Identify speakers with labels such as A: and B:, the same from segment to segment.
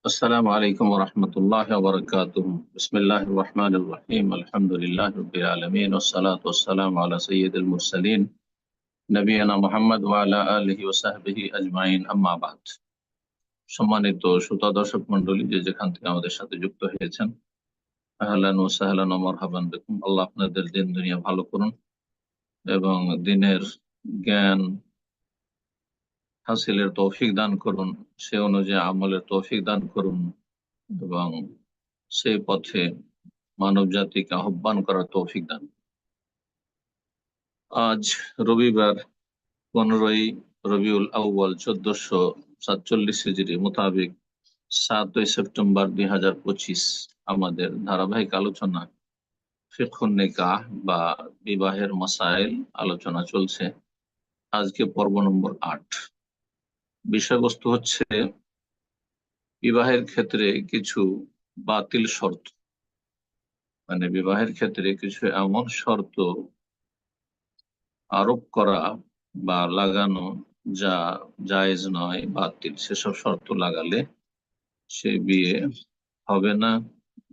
A: আসসালামু আলাইকুম ওয়া রাহমাতুল্লাহি ওয়া বারাকাতুহু। বিসমিল্লাহির রহমানির রহিম। আলহামদুলিল্লাহি রাব্বিল আলামিন ওয়াস সালাতু ওয়াস সালামু আলা সাইয়্যিদিল মুরসালিন নবিয়িনা মুহাম্মদ ওয়া আলা আলিহি ওয়া সাহবিহি আজমাইন, আম্মা বাদ। সম্মানিত শ্রোতা দর্শক মণ্ডলী, যে যেখান থেকে আমাদের সাথে যুক্ত হয়েছেন, আহলান ওয়া সাহলান ওয়া মারহাবান বিকুম। আল্লাহ আপনাদের দিন দুনিয়া ভালো করুন এবং দিনের জ্ঞান হাসিলের তৌফিক দান করুন, সে অনুযায়ী আমলের তৌফিক দান করুন এবং সেই পথে মানব জাতিকে আহ্বান করার তৌফিক দান। আজ রবিবার 15ই রবিউল আউয়াল 1447 হিজরি মোতাবেক 7ই সেপ্টেম্বর 2025 আমাদের ধারাবাহিক আলোচনা ফিকহুন নিকাহ বা বিবাহের মাসাইল আলোচনা চলছে। আজকে পর্ব নম্বর 8। বিষয়বস্তু হচ্ছে বিবাহের ক্ষেত্রে কিছু বাতিল শর্ত, মানে বিবাহের ক্ষেত্রে কিছু এমন শর্ত আরোপ করা বা লাগানো যা জায়েজ নয়, বাতিল। সেসব শর্ত লাগালে সে বিয়ে হবে না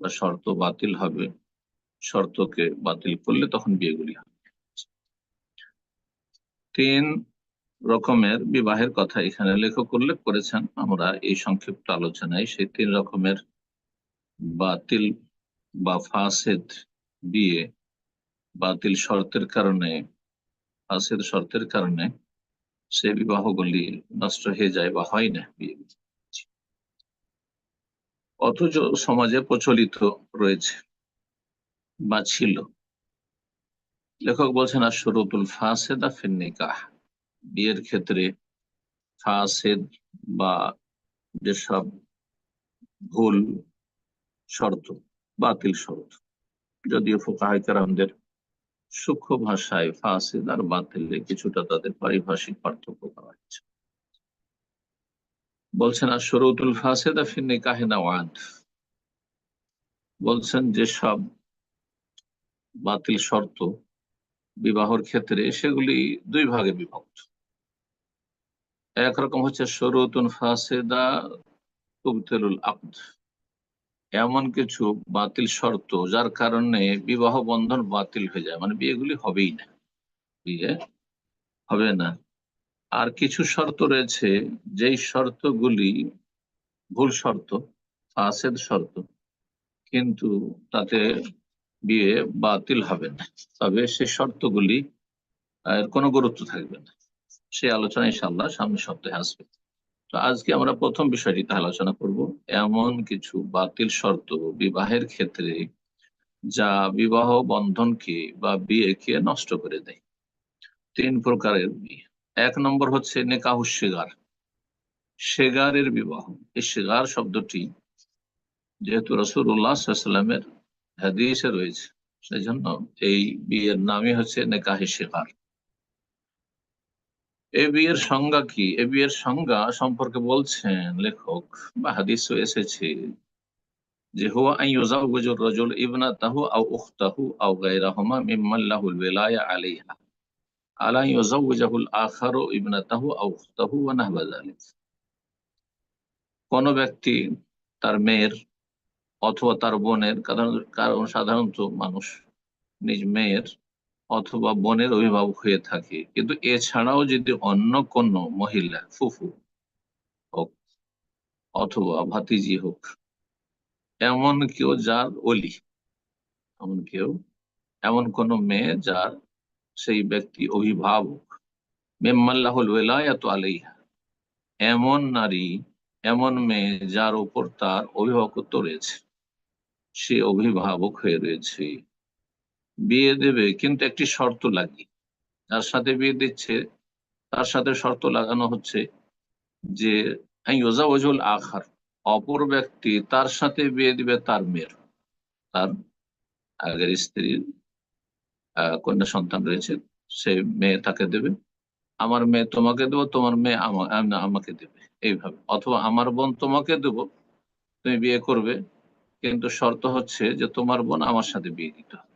A: বা শর্ত বাতিল হবে। শর্তকে বাতিল করলে তখন বিয়েগুলি হবে। 3 রকমের বিবাহের কথা এখানে লেখক উল্লেখ করেছেন। আমরা এই সংক্ষিপ্ত আলোচনায় সেই 3 রকমের বাতিল বা ফাসেদ বিয়ে, বাতিল শর্তের কারণে, ফাসেদ শর্তের কারণে সে বিবাহগুলি নষ্ট হয়ে যায় বা হয় না বিয়ে, অথচ সমাজে প্রচলিত রয়েছে বা ছিল। লেখক বলছেন আর শুরুতুল ফাসেদা ফিন নিকাহ, বিয়ের ক্ষেত্রে ফাসেদ বা যেসব ভুল শর্ত, বাতিল শর্ত, যদিও ফুকাহায়ে কেরামদের সূক্ষ্ম ভাষায় ফাসেদ আর বাতিলে কিছুটা তাদের পারিভাষিক পার্থক্য করা হয়েছে। বলছেন আর শুরুতুল ফাসেদা ফিন নিকাহ নাওয়াত, বলছেন যেসব বাতিল শর্ত বিবাহর ক্ষেত্রে, সেগুলি 2 ভাগে বিভক্ত। একরকম হচ্ছে শুরুতুন ফাসেদা তুবতিলুল আকদ, এমন কিছু বাতিল শর্ত যার কারণে বিবাহ বন্ধন বাতিল হয়ে যায়, মানে বিয়েগুলি হবেই না, বিয়ে হবে না। আর কিছু শর্ত রয়েছে যেই শর্তগুলি ভুল শর্ত, ফাসেদ শর্ত, কিন্তু তাতে বিয়ে বাতিল হবে না, তবে সে শর্তগুলি এর কোনো গুরুত্ব থাকবে না। সেই আলোচনা ইনশাআল্লাহ সামনের সপ্তাহে আসবে। তো আজকে আমরা প্রথম বিষয়টিতে আলোচনা করব এমন কিছু বাতিল শর্ত বিবাহের ক্ষেত্রে যা বিবাহ বন্ধনকে বা বিয়েকে নষ্ট করে দেয়। 3 প্রকারের বিয়ে। 1 নম্বর হচ্ছে নিকাহু শিগার, শিগারের বিবাহ। এই শিগার শব্দটি যেহেতু রাসূলুল্লাহ সাল্লাল্লাহু আলাইহি ওয়াসাল্লামের হাদিসে রয়েছে, সেজন্য এই বিয়ের নামই হচ্ছে নিকাহে শিগার। এই বিয়ের সংজ্ঞা কি? এই বিয়ের সংজ্ঞা সম্পর্কে বলছেন লেখক, বা হাদিসে এসেছে যে হুয়া আন ইউযাওযিজুর রাজুল ইবনাতাহু আও উখতাহু আও গায়রাহুমা মিম্মান লাহুল ওয়ালায়া আলাইহা আলা ইউযাওযিজাহুল আখারু ইবনাতাহু আও উখতাহু ওয়া নাহওয়া যালিক। কোন ব্যক্তি তার মেয়ের অথবা তার বোনের, কারণ সাধারণত মানুষ নিজ মেয়ের অথবা বোনের অভিভাবক হয়ে থাকে, কিন্তু এছাড়াও যদি অন্য কোন মহিলা, ফুফু হোক অথবা ভাতিজি হোক, এমন কেউ যার ওলি, এমন কেউ, এমন কোন মেয়ে যার সেই ব্যক্তি অভিভাবক, মিম্মাল্লাহুল ওয়ালায়াতু আলাইহা, এমন নারী, এমন মেয়ে যার উপর তার অভিভাবকত্ব রয়েছে, সে অভিভাবক হয়ে রয়েছে, বিয়ে দেবে কিন্তু একটি শর্ত লাগিয়ে। যার সাথে বিয়ে দিচ্ছে তার সাথে শর্ত লাগানো হচ্ছে যে ইউযাওযিজুল আখার, অপর ব্যক্তি তার সাথে বিয়ে দিবে তার মেয়ের, তার আগের স্ত্রীর কন্যা সন্তান রয়েছে, সে মেয়ে তাকে দেবে। আমার মেয়ে তোমাকে দেবো, তোমার মেয়ে আমাকে দেবে, এইভাবে। অথবা আমার বোন তোমাকে দেবো, তুমি বিয়ে করবে, কিন্তু শর্ত হচ্ছে যে তোমার বোন আমার সাথে বিয়ে দিতে হবে।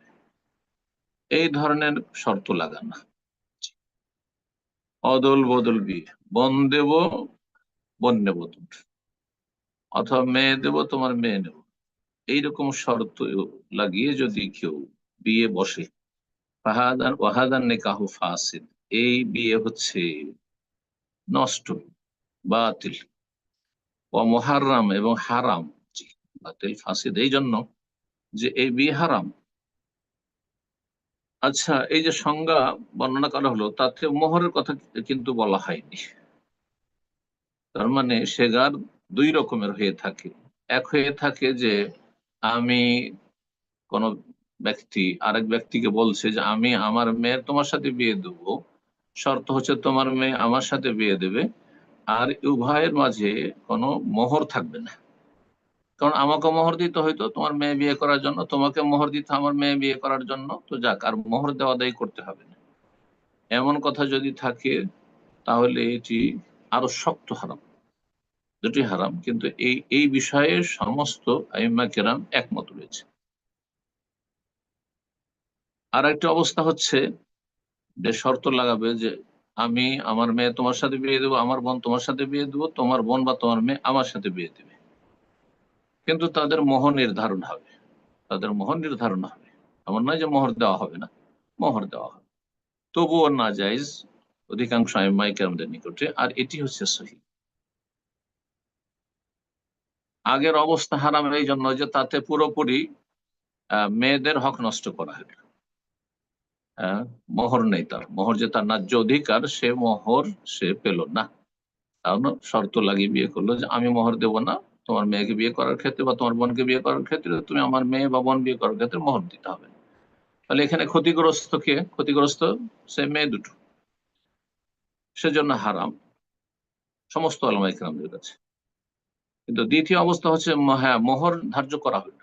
A: এই ধরনের শর্ত লাগানো, অদল বদল বিয়ে, বোন দেব বোন নেব, অথবা মেয়ে দেব, তোমার মেয়ে নেব, এইরকম শর্ত লাগিয়ে যদি কেউ বিয়ে বসে, ফাহাদান ওয়াহাদান নিকাহু ফাসিদ, এই বিয়ে হচ্ছে নষ্ট, বাতিল। ও মুহাররাম, এবং হারাম। জি, বাতিল ফাসিদ এই জন্য যে এই বিয়ে হারাম। আচ্ছা, এই যে সংজ্ঞা বর্ণনা করা হলো, তাতে মোহরের কথা কিন্তু বলা হয়নি। তার মানে সেগার দুই রকমের হয়ে থাকে। এক হয়ে থাকে যে আমি, কোন ব্যক্তি আরেক ব্যক্তিকে বলছে যে আমি আমার মেয়ের তোমার সাথে বিয়ে দেবো, শর্ত হচ্ছে তোমার মেয়ে আমার সাথে বিয়ে দেবে, আর উভয়ের মাঝে কোনো মোহর থাকবে না। কারণ আমাকে মোহর দিতে হয়তো তোমার মেয়ে বিয়ে করার জন্য, তোমাকে মোহর দিতে আমার মেয়ে বিয়ে করার জন্য, তো যাক, আর মোহর দেওয়া দায়ী করতে হবে না। এমন কথা যদি থাকে তাহলে এটি আরো শক্ত হারাম, দুটি হারাম। কিন্তু এই এই বিষয়ে সমস্ত আইম্মা কেরাম একমত রয়েছে। আর একটা অবস্থা হচ্ছে যে শর্ত লাগাবে যে আমি আমার মেয়ে তোমার সাথে বিয়ে দেবো, আমার বোন তোমার সাথে বিয়ে দেবো, তোমার বোন বা তোমার মেয়ে আমার সাথে বিয়ে দেবে, কিন্তু তাদের মোহর নির্ধারণ হবে, তাদের মোহর নির্ধারণ হবে। এমন নয় যে মোহর দেওয়া হবে না, মোহর দেওয়া হবে, তবুও না জায়েজ অধিকাংশ আইম্মায়ে কেরামদের নিকটে। আর এটি হচ্ছে সহিহ। আগের অবস্থা হারাম এই জন্য যে তাতে পুরোপুরি মেয়েদের হক নষ্ট করা হলো। আহ, মোহর নেই, তার মোহর যে তার ন্যায্য অধিকার, সে মোহর সে পেল না। কারণ শর্ত লাগিয়ে বিয়ে করলো যে আমি মোহর দেব না, তোমার মেয়েকে বিয়ে করার ক্ষেত্রে বা তোমার বোনকে বিয়ে করার ক্ষেত্রে তুমি আমার মেয়ে বা বোন বিয়ে করার ক্ষেত্রে মোহর দিতে হবে। তাহলে এখানে ক্ষতিগ্রস্ত কে? ক্ষতিগ্রস্ত সে মেয়ে দুটো, সেজন্য হারাম সমস্ত ওলামায়ে কেরামদের কাছে। কিন্তু দ্বিতীয় অবস্থা হচ্ছে হ্যাঁ, মোহর ধার্য করা হলো,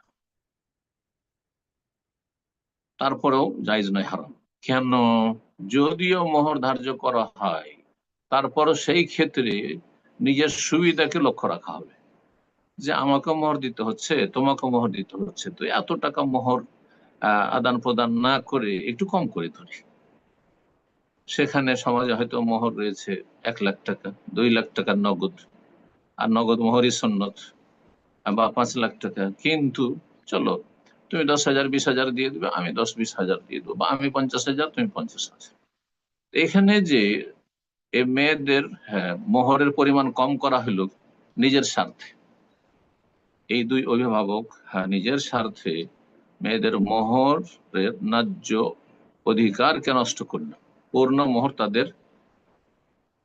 A: তারপরেও জায়েজ নয়, হারাম। কেন? যদিও মোহর ধার্য করা হয়, তারপরও সেই ক্ষেত্রে নিজের সুবিধাকে লক্ষ্য রাখা হবে, যে আমাকে মোহর দিতে হচ্ছে, তোমাকে মোহর দিতে হচ্ছে, তো এত টাকা মোহর আদান প্রদান না করে একটু কম করে ধরি। সেখানে সমাজে হয়তো মোহর রয়েছে 1 লাখ টাকা, 2 লাখ টাকার নগদ, আর নগদ মোহরই সুন্নত, বা 5 লাখ টাকা। কিন্তু চলো, তুমি 10,000 20,000 দিয়ে দিবে, আমি 10-20 হাজার দিয়ে দেবো, বা আমি 50,000, তুমি 50,000। এখানে যে এই মেয়েদের, হ্যাঁ, মোহরের পরিমাণ কম করা হলো নিজের স্বার্থে। এই দুই অভিভাবক, হ্যাঁ, নিজের স্বার্থে মেয়েদের মোহরের ন্যায্য অধিকারকে নষ্ট করলো, পূর্ণ মোহর তাদের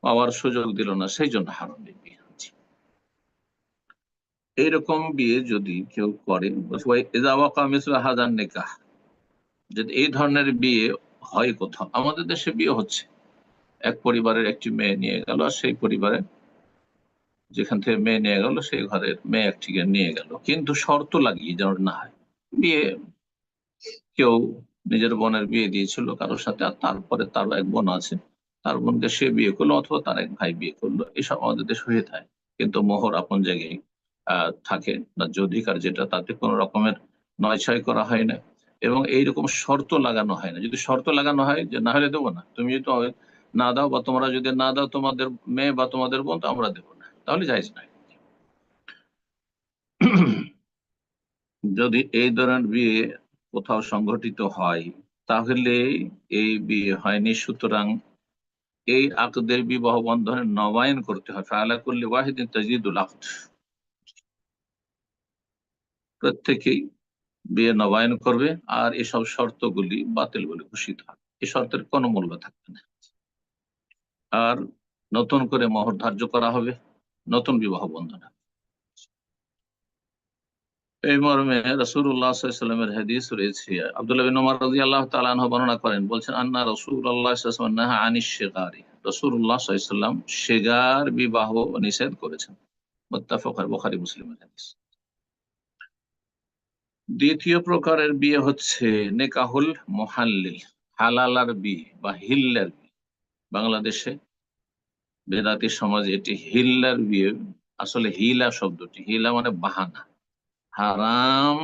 A: পাওয়ার সুযোগ দিল না, সেই জন্য হারাম এই বিয়ে। এইরকম বিয়ে যদি কেউ করে, ইযা ওয়াকা মিসলু হাযান নিকাহ, যদি এই ধরনের বিয়ে হয় কোথাও, আমাদের দেশে বিয়ে হচ্ছে, এক পরিবারের একটি মেয়ে নিয়ে গেল, আর সেই পরিবারে যেখান থেকে মেয়ে নিয়ে গেল সেই ঘরের মেয়ে একটিকে নিয়ে গেল, কিন্তু শর্ত লাগিয়ে যেন না হয়। বিয়ে, কেউ নিজের বোনের বিয়ে দিয়েছিল কারোর সাথে, আর তারপরে তার এক বোন আছে, তার বোনকে সে বিয়ে করলো, অথবা তার এক ভাই বিয়ে করলো, এসব আমাদের দেশে হয়ে থাকে। কিন্তু মোহর আপন জায়গায় থাকে, ন্যায্য অধিকার যেটা, তাতে কোনো রকমের নয়ছয় করা হয় না, এবং এইরকম শর্ত লাগানো হয় না। যদি শর্ত লাগানো হয় যে না হলে দেবো না, তুমি যদি না দাও, বা তোমরা যদি না দাও তোমাদের মেয়ে বা তোমাদের বোন, তো আমরা দেবো না, তাহলে জায়েজ নাই। যদি এই ধরনের বিয়ে কোথাও সংঘটিত হয়, তাহলে এই বিয়ে হয়নি, সুতরাং এই আকদের, বিবাহ বন্ধনের নবায়ন করতে হয়। ফাআলা কুল্লি ওয়াহিদিন তাজদীদুল আকদ, প্রত্যেকেই বিয়ে নবায়ন করবে, আর এসব শর্তগুলি বাতিল বলে ঘোষিত হয়, এই শর্তের কোনো মূল্য থাকবে না। আর নতুন করে মোহর ধার্য করা হবে, নতুন বিবাহ বন্ধন হবে। এই মর্মে রাসূলুল্লাহ সাল্লাল্লাহু আলাইহি ওয়াসাল্লামের হাদিস রয়েছে। আব্দুল্লাহ বিন ওমর রাদিয়াল্লাহু তাআলা আনহু বর্ণনা করেন, বলছেন, আন্না রাসূলুল্লাহ সাল্লাল্লাহু আলাইহি ওয়াসাল্লাম নাহা আনিশ শিগারি, রাসূলুল্লাহ সাল্লাল্লাহু আলাইহি ওয়াসাল্লাম শিগার বিবাহ নিষেধ করেছেন। মুত্তাফাক, বুখারী মুসলিমের হাদিস। দ্বিতীয় প্রকারের বিয়ে হচ্ছে নিকাহুল মুহাল্লিল, হালালার বিয়ে বা হিল্লার বিয়ে। বাংলাদেশে বেদাতি সমাজে এটি হিল্লার বিয়ে। আসলে হিলা শব্দটি, হিলা মানে বাহানা, হারাম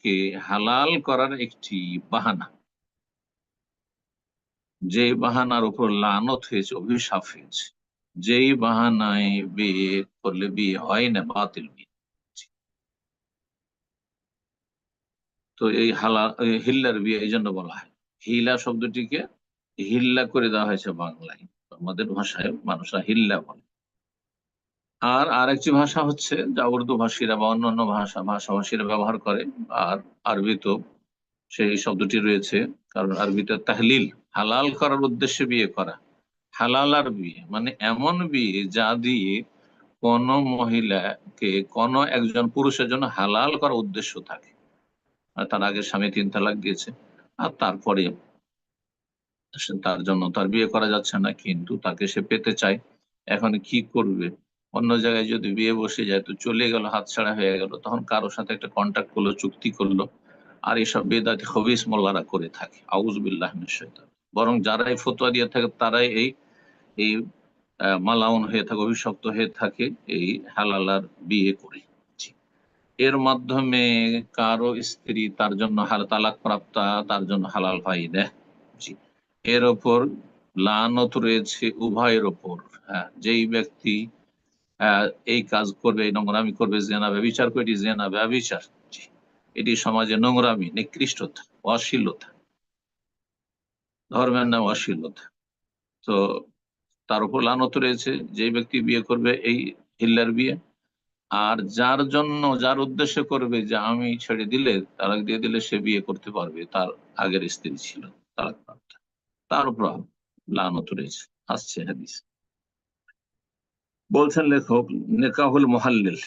A: কে হালাল করার একটি বাহানা, যে বাহানার উপর লানত হয়েছে, অভিশাপ হয়েছে, যেই বাহানায় বিয়ে করলে বিয়ে হয় না, বাতিল বিয়ে। তো এই হিল্লার বিয়ে এই জন্য বলা হয়। হিলা শব্দটিকে হিল্লা করে দেওয়া হয়েছে বাংলায়, আমাদের ভাষায় মানুষরা হিল্লা বলে। আর আরেকটি ভাষা হচ্ছে যা উর্দু ভাষীরা বা অন্যান্য ভাষাভাষীরা ব্যবহার করে, আর আরবিতেও সেই শব্দটি রয়েছে। কারণ আরবিতে তাহলিল, হালাল করার উদ্দেশ্যে বিয়ে করা। হালালার বিয়ে মানে এমন বিয়ে যা দিয়ে কোন মহিলাকে কোন একজন পুরুষের জন্য হালাল করার উদ্দেশ্য থাকে। আর তার আগে স্বামী 3 তালাক দিয়েছে, আর তারপরে তার জন্য তার বিয়ে করা যাচ্ছে না, কিন্তু তাকে সে পেতে চায়। এখন কি করবে? অন্য জায়গায় যদি বিয়ে বসে যায় তো চলে গেল, হাতছাড়া হয়ে গেল, তখন কারোর সাথে একটা কন্ট্যাক্ট করলো, চুক্তি করলো। আর এসব বেদাতি খবিস মোল্লারা করে থাকে, আউযুবিল্লাহি মিনাশ শাইতান। বরং যারা এই ফতোয়া দিয়ে থাকে তারাই এই এই মালাউন হয়ে থাকে, অভিশপ্ত হয়ে থাকে এই হালালার বিয়ে করে। জি। এর মাধ্যমে কারো স্ত্রী তার জন্য তালাক প্রাপ্তা, তার জন্য হালাল হয় না। জি। এর ওপর লানত রয়েছে উভয়ের ওপর। হ্যাঁ, যেই ব্যক্তি এই কাজ করবে, এই নোংরামি করবে, জেনা ব্যভিচার করবে, এটি জেনা ব্যভিচার। জি। এটি সমাজে নোংরামি, নিকৃষ্টতা, অশ্লীলতা, ধর্মের নাম অশ্লীলতা। তো তার উপর লানত রয়েছে যে ব্যক্তি বিয়ে করবে এই হিল্লার বিয়ে। আর যার জন্য, যার উদ্দেশ্যে করবে যে আমি ছেড়ে দিলে, তালাক দিয়ে দিলে সে বিয়ে করতে পারবে, তার আগের স্ত্রী ছিল তালাক প্রাপ্ত, তার উপর লানত রয়েছে। আসছে হাদিস। বলছেন লেখক, নেকাহুল মুহাল্লিল,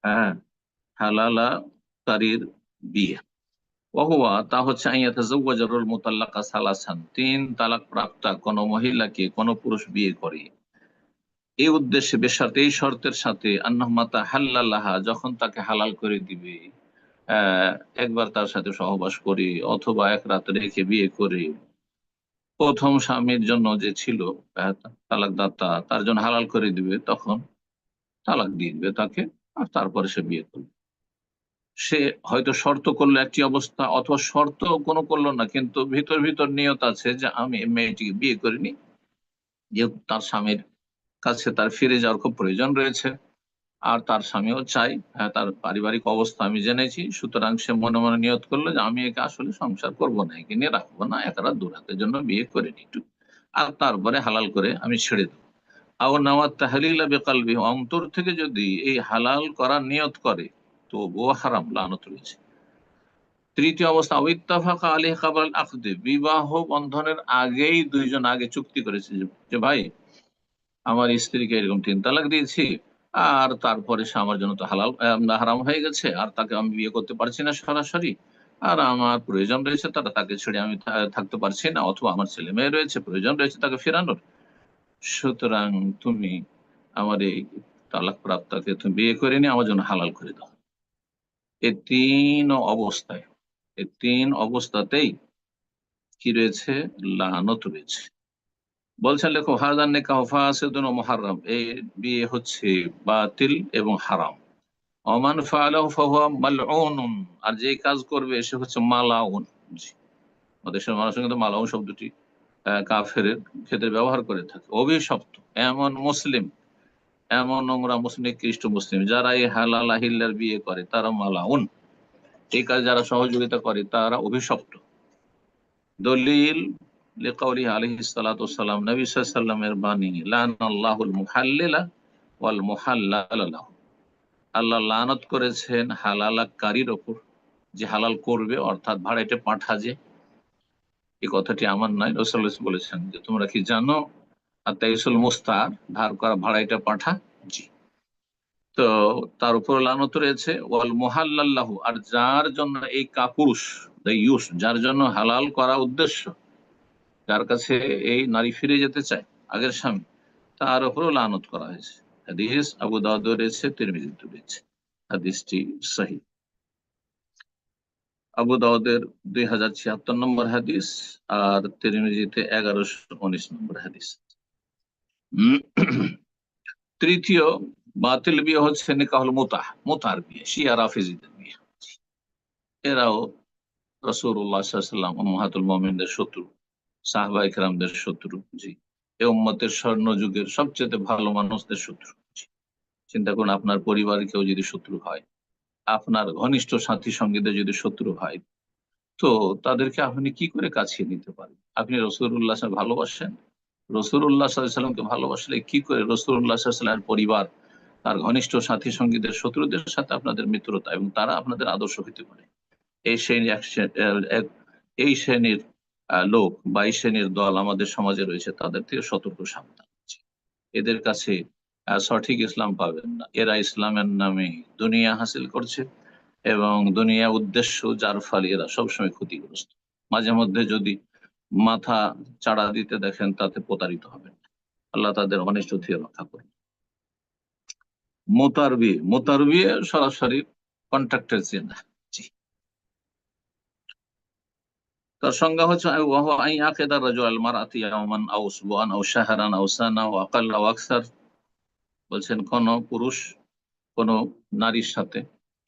A: হ্যাঁ, হালালা কারীর বিয়ে। ওহুয়া তা হচ্ছে আইয়াতাজাওয়াজারুল মুতাল্লাকা সালাসান, 3 তালাক প্রাপ্তা কোন মহিলাকে কোন পুরুষ বিয়ে করে এই উদ্দেশ্যে, বেশার্তে এই শর্তের সাথে, আন্নাহুমাতা হাল্লাল্লাহা, যখন তাকে হালাল করে দিবে, আহ, একবার তার সাথে সহবাস করে অথবা এক রাত রেখে বিয়ে করে, প্রথম স্বামীর জন্য যে ছিল তালাকদাতা, তার জন্য হালাল করে দিবে, তখন তালাক দিয়ে দিবে তাকে। আর তারপরে সে বিয়ে করবে। সে হয়তো শর্ত করলো একটি অবস্থা, অথবা শর্ত কোনো করলো না, কিন্তু ভিতর ভিতর নিয়ত আছে যে আমি এই মেয়েটিকে বিয়ে করিনি, যেহেতু তার স্বামীর কাছে তার ফিরে যাওয়ার খুব প্রয়োজন রয়েছে, আর তার স্বামীও চাই, হ্যাঁ, তার পারিবারিক অবস্থা আমি জেনেছি, সুতরাং সে মনে মনে নিয়ত করলো যে আমি একে আসলে সংসার করব না, একে নিয়ে রাখবো না, এক রাত 2 রাতের জন্য বিয়ে করে নি একটু, আর তারপরে হালাল করে আমি ছেড়ে দেবো। আও নাওয়াত তাহলিলা বিকলবি, অন্তর থেকে যদি এই হালাল করার নিয়ত করে তো ও হারাম, লানত রয়েছে। তৃতীয় অবস্থা, ইত্তাফাকা আলাইহি ক্বাবলা আল আকদ, বিবাহ বন্ধনের আগেই দুইজন আগে চুক্তি করেছে যে ভাই, আমার স্ত্রীকে এরকম 3 তালাক দিয়েছি, আর তারপরে সে আমার জন্য তো হারাম হয়ে গেছে, আর তাকে আমি বিয়ে করতে পারছি না সরাসরি, আর আমার প্রয়োজন রয়েছে তাকে ছেড়ে আমি থাকতে পারছি না, অথবা আমার ছেলে মেয়ে রয়েছে, প্রয়োজন রয়েছে তাকে ফেরানোর, সুতরাং তুমি আমার এই তালাক প্রাপ্তাকে তুমি বিয়ে করে নিয়ে আমার জন্য হালাল করে দাও। এই 3 অবস্থায়, এই 3 অবস্থাতেই কি রয়েছে? লানত রয়েছে। বলছেন লেখক, হাযান নিকাহ ফাসিদুন ওয়া মুহাররাম, এই বিয়ে হচ্ছে বাতিল এবং হারাম। ওমান ফাআলাহু ফাহুয়া মালউনুন, আর যে কাজ করবে সে হচ্ছে মালাউন। জি। আমাদের দেশের মানুষ কিন্তু মালাউন শব্দটি কাফেরের ক্ষেত্রে ব্যবহার করে থাকে, অভিশপ্ত। এমন মুসলিম, এমন নোংরা মুসলিম, খ্রিস্ট মুসলিম যারা এই হালাল আহিল্লার বিয়ে করে তারা মালাউন। এই কাজ যারা সহযোগিতা করে তারা অভিশপ্ত। দলিল লিকাউলিহি আলাইহিস সালাতু ওয়াসসালাম, নবী সাল্লাল্লাহু আলাইহি ওয়াসাল্লামের বাণী, লানাল্লাহুল মুহাল্লিলা ওয়াল মুহাল্লালা লাহু, আল্লাহ লানত করেছেন হালালাকারীর ওপর, যে হালাল করবে, অর্থাৎ ভাড়াটে পাঁঠা যে, এই কথাটি আমার নয়, রাসূলুল্লাহ সাল্লাল্লাহু আলাইহি ওয়াসাল্লাম বলেছেন যে তোমরা কি জানো আতাইসুল মুস্তার, ধার করা ভাড়াইটা পাঁঠা। জি। তো তার উপর লানত রয়েছে, ওয়াল মুহাল্লাল্লাহু, আর যার জন্য এই কাপুরুষ, যার জন্য হালাল করা উদ্দেশ্য, যার কাছে এই নারী ফিরে যেতে চায় আগের স্বামী, তার উপরও লানত করা হয়েছে। হাদিস আবু দাউদ রয়েছে, তিরমিজিতে রয়েছে, হাদিসটি সহিহ। আবু দাউদের 2076 নম্বর হাদিস, আর তিরমিজিতে 1119 নম্বর হাদিস। তৃতীয় বাতিল বিয়ে হচ্ছে নিকাহুল মুতাহ, মুতার বিয়ে, শিয়া রাফিজিদের বিয়ে। এরাও রাসূলুল্লাহ সাল্লাল্লাহু আলাইহি ওয়াসাল্লাম উম্মাহাতুল মুমিনদের শত্রু, সাহাবা ইকরামদের শত্রু। জি। এই উম্মতের স্বর্ণ যুগের সবচেয়ে ভালো মানুষদের শত্রু। জি। চিন্তা করুন, আপনার পরিবারের কেউ যদি শত্রু হয়, আপনার ঘনিষ্ঠ সাথী সঙ্গীদের যদি শত্রু হয়, তো তাদেরকে আপনি কি করে কাছিয়ে নিতে পারেন? আপনি রসুল্লাহ ভালোবাসেন, রসুল্লাহ সাল্লামকে ভালোবাসলে কি করে রসুল্লাহ সাল্লামের পরিবার, তার ঘনিষ্ঠ সাথী সঙ্গীদের, শত্রুদের সাথে আপনাদের মিত্রতা এবং তারা আপনাদের আদর্শ হতে পারে? এই শ্রেণী এই শ্রেণীর লোক বা এই শ্রেণীর দল আমাদের সমাজে রয়েছে, তাদের থেকে সতর্ক সাবধান। এদের কাছে সঠিক ইসলাম পাবেন না। এরা ইসলামের নামে দুনিয়া হাসিল করছে এবং দুনিয়া উদ্দেশ্য, যার ফলে এরা সবসময় ক্ষতিগ্রস্ত। মাঝে মধ্যে যদি মাথা চাড়া দিতে দেখেন, তাতে প্রতারিত হবেন। আল্লাহ তাদের অনিষ্ট থেকে রক্ষা করুন। মোতারবি সরাসরি কন্ট্রাক্টের চেনা। জি, তার সংজ্ঞা হচ্ছে ওয়াহুয়া আন ইয়াকিদা রাজুল আল মারআতি ইয়াওমান আও উসবুআন আও শাহরান আও সানা ওয়া আকাল্লা ওয়া আকসার। বলছেন কোন পুরুষ কোন নারীর সাথে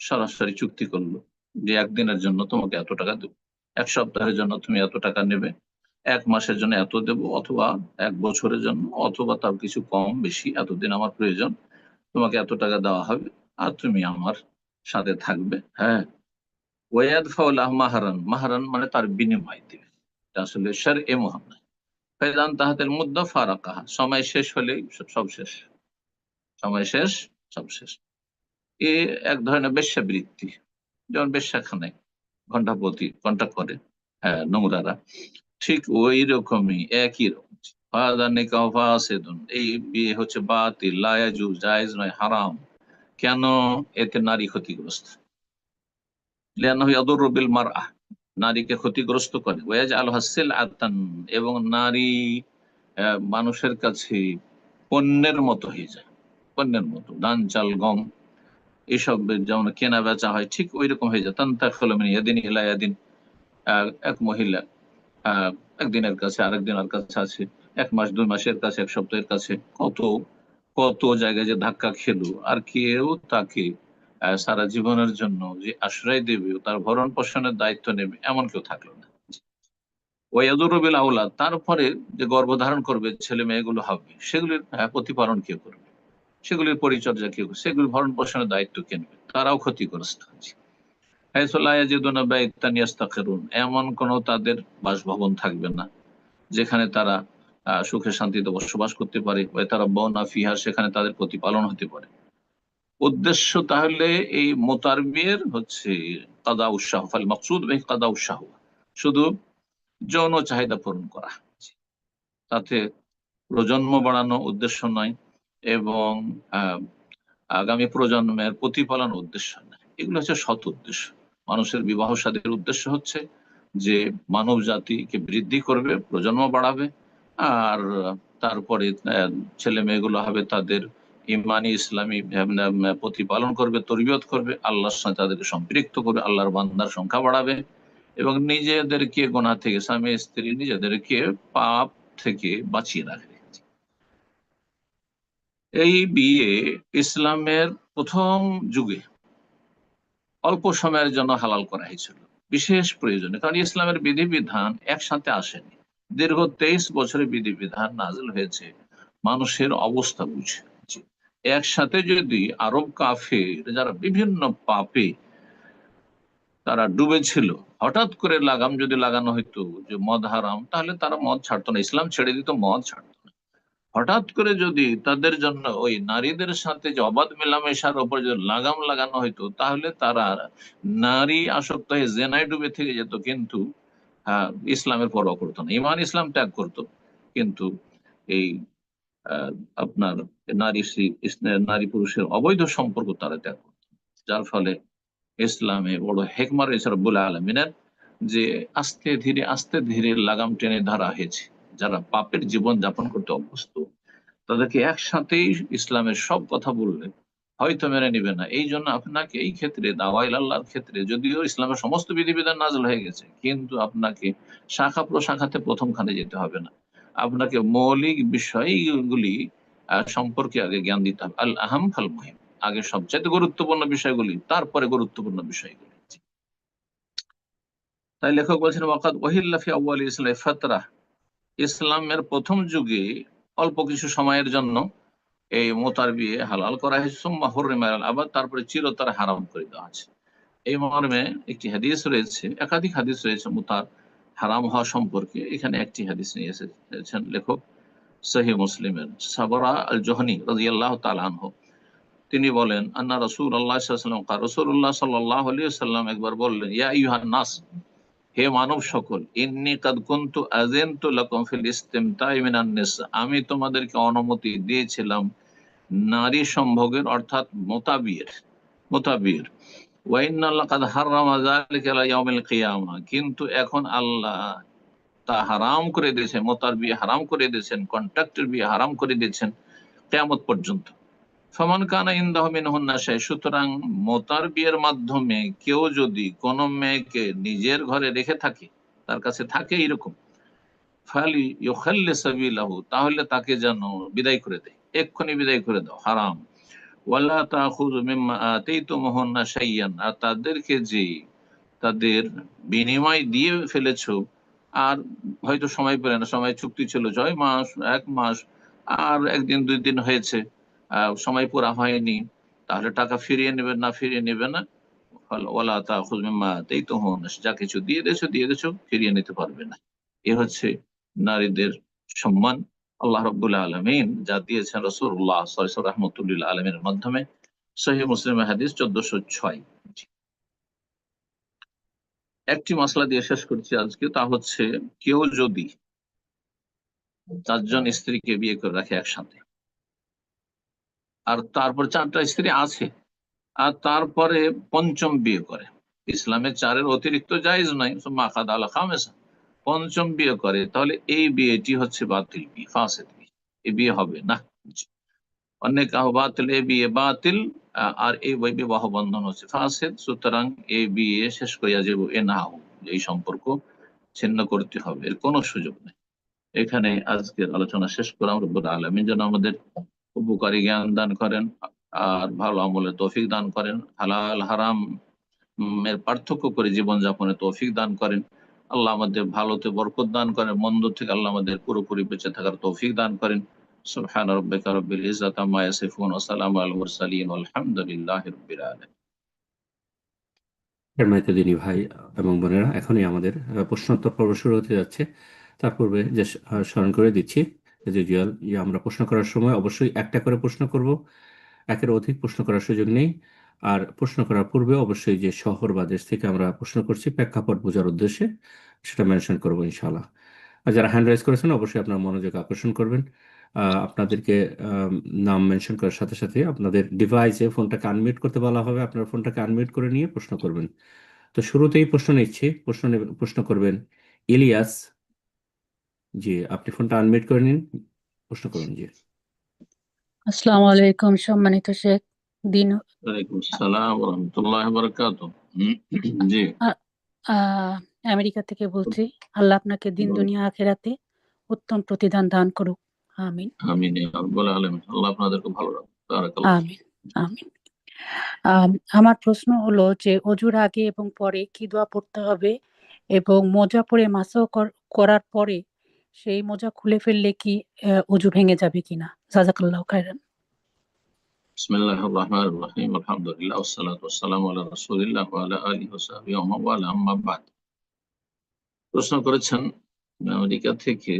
A: সরাসরি চুক্তি করলো যে একদিনের জন্য তোমাকে এত টাকা দেবো, এক সপ্তাহের জন্য তুমি এত টাকা নেবে, এক মাসের জন্য এত দেব, অথবা এক বছরের জন্য, অথবা তার কিছু কম বেশি, এতদিন আমার প্রয়োজন, তোমাকে এত টাকা দেওয়া হবে আর তুমি আমার সাথে থাকবে। হ্যাঁ, ওয়াদ ফাউলাহ মাহারান, মাহারান মানে তার বিনিময় দিবে। এটা আসলে শার এ মোহাম্মদ ফেজান তাহাতের মুদ্দা ফারাকাহা, সময় শেষ হলেই সব শেষ, সময় শেষ, সব শেষ। এ এক ধরনের বেশ্যাবৃত্তি, যেমন বেশ্যাখানায় ঘণ্টাপতি ঘণ্টা করে, হ্যাঁ, নোংরারা, ঠিক ওই রকমই, একই রকম। ফাহাদা নিকাহ ফাসিদুন, এই বিয়ে হচ্ছে বাতিল, লা ইয়াজুজ, জায়েজ নয়, হারাম। কেন? এতে নারী ক্ষতিগ্রস্ত। লিআন্নাহু ইয়াদুররু বিল মারআহ, নারীকে ক্ষতিগ্রস্ত করে। ওয়াজআলুহা সিলআতান, এবং নারী মানুষের কাছে পণ্যের মতো হয়ে যায়, পণ্যের মতো। ধান চাল গম এইসব যেমন কেনা বেচা হয়, ঠিক ওই রকম হয়ে যায়। তানতাকিলু মিন ইয়াদিন ইলা ইয়াদিন, এক মহিলা একদিনের কাছে আরেকদিন আর কাছে আছে, এক মাস 2 মাসের কাছে, এক সপ্তাহের কাছে, কত কত জায়গায় যে ধাক্কা খেলো, আর কেউ তাকে সারা জীবনের জন্য যে আশ্রয় দেবে, তার ভরণ পোষণের দায়িত্ব নেবে, এমন কেউ থাকলো না। ওয়াদুরুবিল আওলাদ, তারপরে যে গর্ভধারণ করবে, ছেলে মেয়েগুলো হবে, সেগুলির প্রতিপালন কে করবে, সেগুলির পরিচর্যা কে করবে, সেগুলির ভরণ পোষণের দায়িত্ব কে নেবে, তারাও ক্ষতিগ্রস্ত হচ্ছে। এমন কোন তাদের বাসভবন থাকবে না যেখানে তারা সুখে শান্তিতে বসবাস করতে পারে, তারা বনা ফিহা, সেখানে তাদের প্রতিপালন হতে পারে। উদ্দেশ্য তাহলে এই মোতারবিয়ের হচ্ছে কাদা উৎসাহ, ফলে মকসুদ কাদা উৎসাহ, শুধু যৌন চাহিদা পূরণ করা, তাতে প্রজন্ম বাড়ানো উদ্দেশ্য নয়, এবং আগামী প্রজন্মের প্রতিপালন উদ্দেশ্য নয়। এগুলো হচ্ছে সৎ উদ্দেশ্য। মানুষের বিবাহ শাদীর উদ্দেশ্য হচ্ছে যে মানব জাতিকে বৃদ্ধি করবে, প্রজন্ম বাড়াবে, আর তারপরে ছেলে মেয়েগুলো হবে তাদের ইমানি ইসলামী প্রতিপালন করবে, তরবিয়ত করবে, আল্লাহর সাথে তাদেরকে সম্পৃক্ত করবে, আল্লাহর বান্দার সংখ্যা বাড়াবে, এবং নিজেদেরকে গোনা থেকে, স্বামী স্ত্রী নিজেদেরকে পাপ থেকে বাঁচিয়ে রাখবে। এই বিয়ে ইসলামের প্রথম যুগে অল্প সময়ের জন্য হালাল করা হয়েছিল, বিশেষ প্রয়োজনে, কারণ ইসলামের বিধিবিধান একসাথে আসেনি। দীর্ঘ 23 বছরের বিধিবিধান নাজিল হয়েছে মানুষের অবস্থা বুঝে। একসাথে যদি আরব কাফের যারা বিভিন্ন পাপে তারা ডুবেছিল, হঠাৎ করে লাগাম যদি লাগানো হইতো যে মদ হারাম, তাহলে তারা মদ ছাড়তো না, ইসলাম ছেড়ে দিত, মদ ছাড়তো না। হঠাৎ করে যদি তাদের জন্য ওই নারীদের সাথে যে অবাধ মেলামেশার উপর যদি লাগাম লাগানো হইতো, তাহলে তারা নারী আসক্ত হয়ে জেনায় ডুবে থেকে যেত, কিন্তু ইসলামের পরোয়া করতো না, ইমান ইসলাম ত্যাগ করতো, কিন্তু এই আহ, আপনার নারী পুরুষের অবৈধ সম্পর্ক তারা ত্যাগ করতো। যার ফলে ইসলামে বড় হেকমা রয়েছে রব্বুল আলমিনের, যে আস্তে ধীরে লাগাম টেনে ধরা হয়েছে। যারা পাপের জীবন যাপন করতে অভ্যস্ত, তাদেরকে একসাথেই ইসলামের সব কথা বললে হয়তো মেনে নিবে না। এই জন্য আপনাকে এই ক্ষেত্রে দাওয়াইল আল্লাহর ক্ষেত্রে, যদিও ইসলামের সমস্ত বিধিবিধান নাজল হয়ে গেছে, কিন্তু আপনাকে শাখা প্রশাখাতে প্রথমখানে যেতে হবে না, আপনাকে মৌলিক বিষয়গুলি সম্পর্কে আগে জ্ঞান দিতে হবে। আল আহাম ফাল মুহিম, আগে সবচেয়ে গুরুত্বপূর্ণ বিষয়গুলি, তারপরে গুরুত্বপূর্ণ বিষয়গুলি। তাই লেখক বলছেন ওয়াকাদ ওয়াহিল্লা ফি আউয়াল ইসলাম ফাতরা, ইসলামের প্রথম যুগে অল্প কিছু সময়ের জন্য এই মোতার বিয়ে হালাল করা হয়েছে, সুম্মা হুররিমা আলাল আবাদ, তারপরে চিরতরে হারাম করে দেওয়া আছে। এই মর্মে একটি হাদিস রয়েছে, একাধিক হাদিস রয়েছে মুতার হারাম হওয়া সম্পর্কে। এখানে একটি হাদিস নিয়ে এসেছেন লেখক সহিহ মুসলিমের। সাবরা আল জোহনি রাদিয়াল্লাহু তাআলা আনহু তিনি বলেন, আন্না রাসূলুল্লাহ সাল্লাল্লাহু আলাইহি ওয়াসাল্লাম রাসূলুল্লাহ সাল্লাল্লাহু আলাইহি ওয়াসাল্লাম একবার বললেন, ইয়া আইয়ুহান নাস, হে মানব সকল, ইন্নী কাদ কুনতু আযানতু লাকুম ফিল ইসতিমতা'i মিনান নিসা, আমি তোমাদেরকে অনুমতি দিয়েছিলাম নারী সম্ভোগের, অর্থাৎ মোতাবিয়ের। ওয়া ইন্নাল্লাহ কাদ হাররামা যালিকা আলা ইয়াউমিল কিয়ামা, কিন্তু এখন আল্লাহ তা হারাম করে দিয়েছেন, মোতার বিয়ে হারাম করে দিয়েছেন, কন্ট্রাক্টের বিয়ে হারাম করে দিয়েছেন কিয়ামত পর্যন্ত। ফামান কানা ইনদাহু মিনহুন্না শাই, সুতরাং মোতার বিয়ের মাধ্যমে কেউ যদি কোনো মেয়েকে নিজের ঘরে রেখে থাকে, তার কাছে থাকে এইরকম, ফালি ইউখাল্লি সাবিলাহু, তাহলে তাকে যেন বিদায় করে দেয়, এক্ষুনি বিদায় করে দাও, হারাম। ওয়ালা তাখুযু মিম্মা আতাইতুমুহুন্না শাইয়ান, আর তাদেরকে যে তাদের বিনিময় দিয়ে ফেলেছো, আর হয়তো সময় পেলে না, সময় চুক্তি ছিল 6 মাস, 1 মাস, আর একদিন 2 দিন হয়েছে, সময় পুরা হয়নি, তাহলে টাকা ফিরিয়ে নেবে না, ফিরিয়ে নেবে না। ওয়ালা তাখুযু মিম্মা আতাইতুমুহুন্না, যা কিছু দিয়ে দিয়েছো ফিরিয়ে নিতে পারবে না। এ হচ্ছে নারীদের সম্মান আল্লাহ রাব্বুল আলামিন যা দিয়েছেন রাসূলুল্লাহ সাল্লাল্লাহু আলাইহি ওয়াসাল্লাম রাহমাতুল লিল আলামিনের মাধ্যমে। সহিহ মুসলিমের হাদিস 1406। একটি মশলা দিয়ে শেষ করছি আজকে, তা হচ্ছে কেউ যদি 4 জন স্ত্রীকে বিয়ে করে রাখে একসাথে, আর তারপর 4টা স্ত্রী আছে, আর তারপরে পঞ্চম বিয়ে করে, ইসলামে 4-এর অতিরিক্ত জায়েজ নাই, সুম্মা আখাযা আলা খামেসা, পঞ্চম বিয়ে করে, তাহলে এই বিয়েটি হচ্ছে বাতিল বিয়ে, ফাসিদ বিয়ে, এই বিয়ে হবে না। অনেক বাতিল, এই বিয়ে বাতিল, আর এই বিবাহ বন্ধন হচ্ছে ফাসিদ। সুতরাং এই বিয়ে শেষ করিয়া যাব, এ না হোক, এই সম্পর্ক ছিন্ন করতে হবে, এর কোনো সুযোগ নেই। এখানে আজকের আলোচনা শেষ করলাম। রব্বুল আলামিন যেন আমাদের উপকারী জ্ঞান দান করেন, আর ভালো আমলের তৌফিক দান করেন, হালাল হারাম এর পার্থক্য করে জীবন যাপনের তৌফিক দান করেন। আল্লাহ আমাদের ভালোতে বরকত দান করেন, মন্দ থেকে আল্লাহ আমাদের পুরোপুরি বেঁচে থাকার তৌফিক দান করেন। সুবহান রাব্বিকা রাব্বিল ইজ্জাতি আম্মা ইয়াসিফুন ওয়া সালামু আলাল মুরসালিন ওয়ালহামদুলিল্লাহি রাব্বিল আলামিন।
B: সম্মানিত দিনী ভাই এবং বোনেরা, এখনই আমাদের প্রশ্নোত্তর পর্ব শুরু হতে যাচ্ছে। তার পূর্বে যে স্মরণ করে দিচ্ছি, যে আমরা প্রশ্ন করার সময় অবশ্যই একটা করে প্রশ্ন করব, একের অধিক প্রশ্ন করার সুযোগ নেই। আর প্রশ্ন করার পূর্বে অবশ্যই যে শহর বা দেশ থেকে আমরা প্রশ্ন করছি প্রেক্ষাপট বোঝার উদ্দেশ্যে সেটা মেনশন করবো ইনশাআল্লাহ। আর যারা হ্যান্ড রাইজ করেছেন অবশ্যই আপনার মনোযোগ আকর্ষণ করবেন। আপনাদেরকে নাম মেনশন করার সাথে সাথে আপনাদের ডিভাইসে ফোনটাকে আনমিউট করতে বলা হবে, আপনার ফোনটাকে আনমিউট করে নিয়ে প্রশ্ন করবেন। তো শুরুতেই প্রশ্ন নিচ্ছি, প্রশ্ন করবেন ইলিয়াস। জি, আপনি ফোনটা আনমিউট করে নিন, প্রশ্ন করুন। জি,
C: আসসালামু আলাইকুম সম্মানিত শেখ দিন।
A: ওয়ালাইকুম আসসালাম ওয়া রাহমাতুল্লাহি ওয়া বারাকাতুহু। জি,
C: আ- আহ, আমেরিকা থেকে বলছি। আল্লাহ আপনাকে দিন দুনিয়া আখেরাতে উত্তম প্রতিদান দান করুক। আমিন
A: আমিন ইয়া রাব্বাল আলামিন। আল্লাহ আপনাদেরকে ভালো রাখুন। বারাকাল্লাহ।
C: আমিন আমিন। আমার প্রশ্ন হলো যে অজুর আগে এবং পরে কি দোয়া পড়তে হবে, এবং মোজা পরে মাসাও করার পরে সেই মোজা খুলে ফেললে কি অজু ভেঙে যাবে কিনা? জাযাকাল্লাহু খাইরান।
A: বিসমিল্লাহির রহমানির রহিম। আলহামদুলিল্লাহ ওয়াসসালাতু ওয়াসসালামু আলা রাসূলিল্লাহ ওয়া আলা আলিহি ওয়া সাহবিহি ওয়া মান ওয়ালা, আম্মা বাদ। প্রশ্ন করেছেন আমেরিকা থেকে,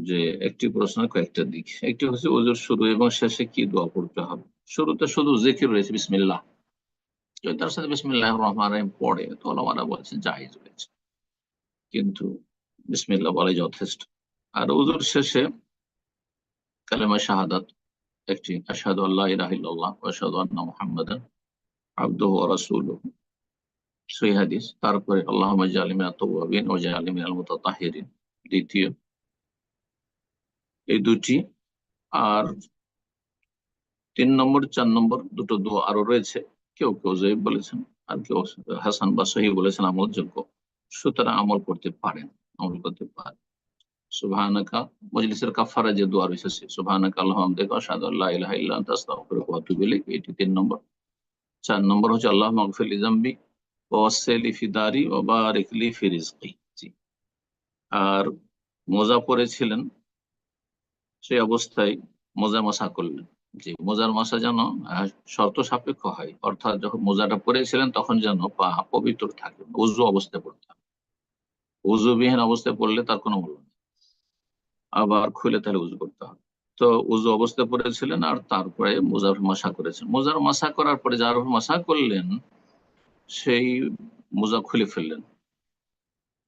A: যে একটি প্রশ্ন কয়েকটা দিক। একটি হচ্ছে ওজুর শুরু এবং শেষে কি দোয়া পড়তে হবে। শুরুতে শুধু জিকির রয়েছে বিসমিল্লাহ, যদি তার সাথে বিসমিল্লাহির রহমানির রহিম পড়ে তো ওলামারা বলছেন জায়েজ রয়েছে, কিন্তু বিসমিল্লাহ বলাই যথেষ্ট। আর ওজুর শেষে কালেমা শাহাদাত একটি, আশহাদু আল্লা ইলাহা ইল্লাল্লাহ ওয়া আশহাদু আন্না মুহাম্মাদান আবদুহু ওয়া রাসূলুহু, সহিহ হাদিস। তারপরে আল্লাহুম্মা ইজআলনি মিনাত তাওয়াবিন ওয়া ইজআলনি মিনাল মুতাতাহহিরিন, দ্বিতীয় এই দুটি। আর 3 নম্বর 4 নম্বর দুটো দোয়া আরো রয়েছে, কেউ কেউ জয়ীফ বলেছেন, আর কেউ হাসান বা সহিহ বলেছেন, আমলযোগ্য। সুতরাং আমল করতে পারেন। সুবহানাকা, মজলিসের কাফারা যে দোয়া রয়েছে, সুবহানাকা আল্লাহুম্মা বিহামদিকা আশহাদু আল্লা ইলাহা ইল্লা আনতা আস্তাগফিরুকা ওয়া আতুবু ইলাইক, এটি 3 নম্বর। 4 নম্বর হচ্ছে আল্লাহুম্মা ইগফির লি যামবি ওয়া ওয়াসসিলি ফি দারি ওয়া বারিক লি ফি রিজকি। জি। আর মোজা পরেছিলেন, সেই অবস্থায় মোজা মাসা করলেন, যে মোজার মাসা যেন শর্ত সাপেক্ষ হয়, অর্থাৎ যখন মোজাটা পরেছিলেন তখন যেন পা পবিত্র থাকে, উজু অবস্থায় পড়তে হবে। উজুবিহীন অবস্থায় পড়লে তার কোনো মূল্য নেই, আবার খুলে তাহলে উজু করতে হবে। তো উজু অবস্থায় পড়েছিলেন আর তারপরে মোজার মাসা করেছেন। মোজার মাসা করার পরে যার উপর মাসা করলেন সেই মোজা খুলে ফেললেন,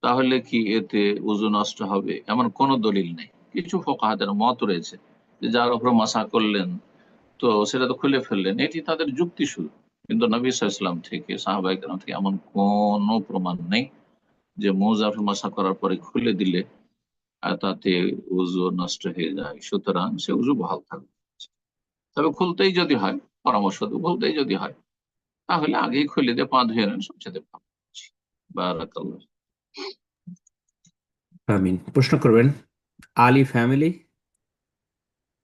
A: তাহলে কি এতে উজু নষ্ট হবে? এমন কোনো দলিল নেই। কিছু ফুকাহাদের মত রয়েছে যে যার উপর মাসা করলেন তো সেটা তো খুলে ফেললেন, এটি তাদের যুক্তি শুধু। কিন্তু নবী সাল্লাল্লাহু আলাইহি ওয়াসাল্লাম থেকে, সাহাবায়ে কেরাম থেকে এমন কোনো প্রমাণ নেই যে মোজার মাসা করার পরে খুলে দিলে তাতে উজু নষ্ট হয়ে যায়। সুতরাং সে উজু বহাল থাকবে। তবে খুলতেই যদি হয়, পরামর্শ দেব, খুলতেই যদি হয় তাহলে আগেই খুলে দিয়ে পা ধুয়ে নেন, সবচেয়ে ভালো। বারাকাল্লাহ।
B: আমিন। প্রশ্ন করবেন আলী ফ্যামিলি,